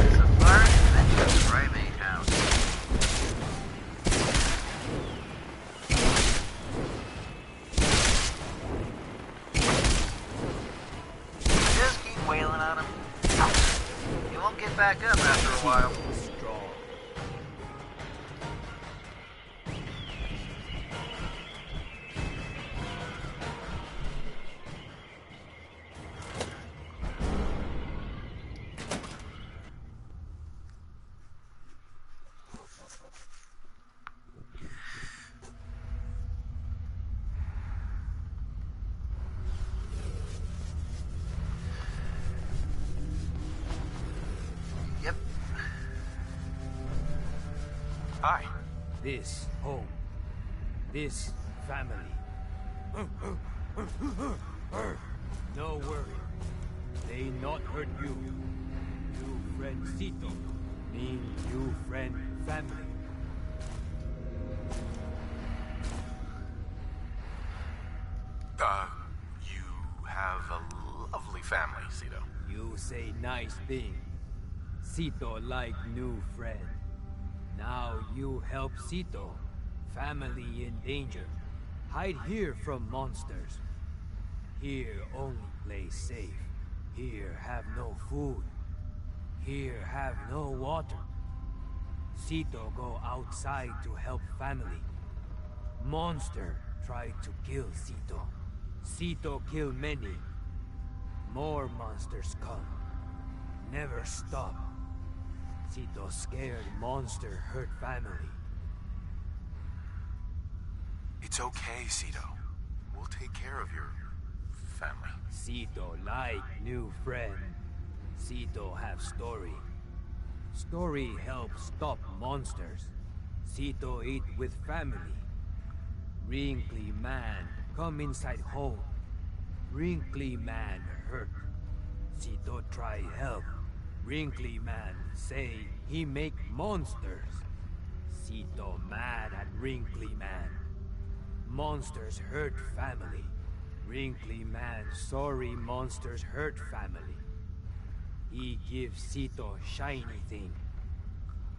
Speaker 1: It's a fire convention primate house. Just keep wailing on him. He won't get back up after a while.
Speaker 2: Strong.
Speaker 5: Hi.
Speaker 2: This home. This family. No worry. They not hurt you. You friend Cito. Mean you friend family.
Speaker 5: You have a lovely family, Cito.
Speaker 2: You say nice thing. Cito like new friend. Now you help Cito. Family in danger. Hide here from monsters. Here only play safe. Here have no food. Here have no water. Cito go outside to help family. Monster try to kill Cito. Cito kill many. More monsters come. Never stop. Cito scared monster hurt family.
Speaker 5: It's okay, Cito. We'll take care of your family.
Speaker 2: Cito like new friend. Cito have story. Story help stop monsters. Cito eat with family. Wrinkly man come inside home. Wrinkly man hurt. Cito try help. Wrinkly man say he make monsters. Cito mad at Wrinkly man. Monsters hurt family. Wrinkly man sorry monsters hurt family. He give Cito shiny thing.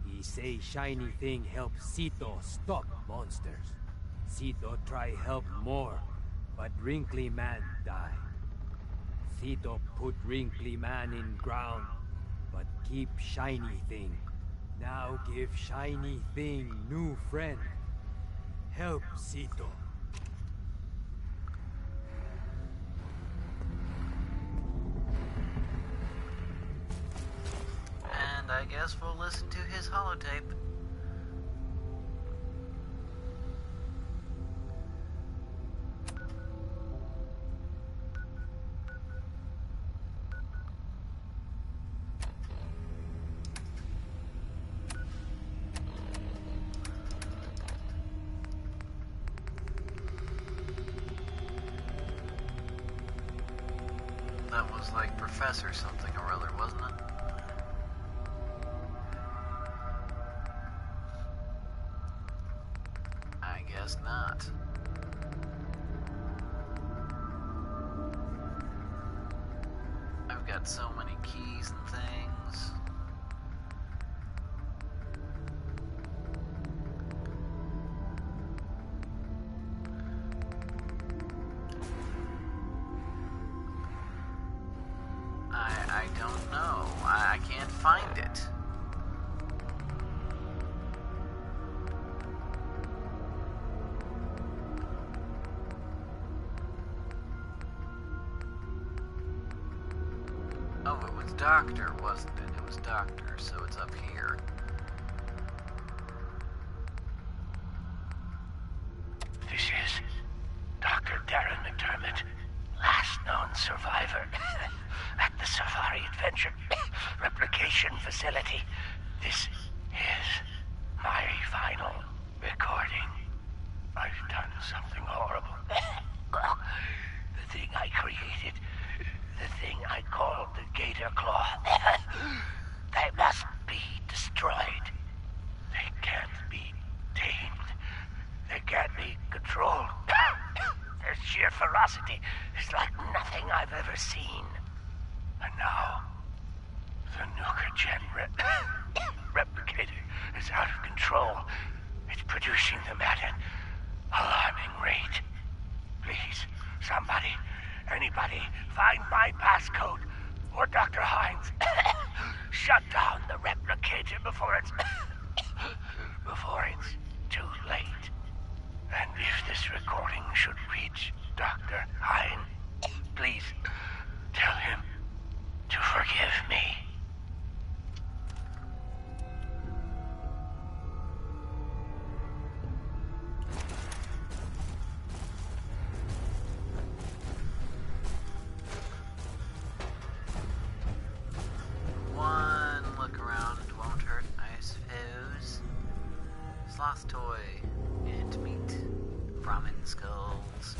Speaker 2: He say shiny thing help Cito stop monsters. Cito try help more, but Wrinkly man die. Cito put Wrinkly man in ground, but keep shiny thing. Now give shiny thing new friend. Help Cito.
Speaker 1: And I guess we'll listen to his holotape. That was like Professor something or other, wasn't it? I guess not. I've got so many keys and things. I don't know. I can't find it. Oh, it was Doctor, wasn't it? It was Doctor, so it's up here.
Speaker 8: This is Dr. Darren McDermott, last known survivor at the Safari Adventure Replication Facility. This is my final recording. I've done something horrible. The thing I created, the thing I called the Gator Claw, they must be destroyed. They can't be tamed. They can't be controlled. Their sheer ferocity is like nothing I've ever seen. And now, the nuka replicator is out of control. It's producing them at an alarming rate. Please, somebody, anybody, find my passcode or Dr. Hines. Shut down the replicator before it's too late. And if this recording should reach Dr. Hines, please tell him to forgive me.
Speaker 1: One look around won't hurt, I suppose. white meat, ramen skulls.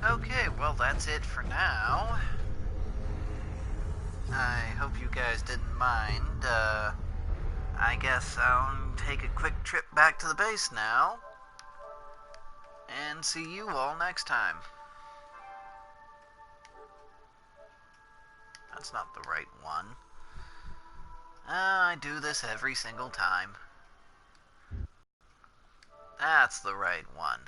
Speaker 1: Okay, well that's it for now. I hope you guys didn't mind. I guess I'll take a quick trip back to the base now. And see you all next time. That's not the right one. I do this every single time. That's the right one.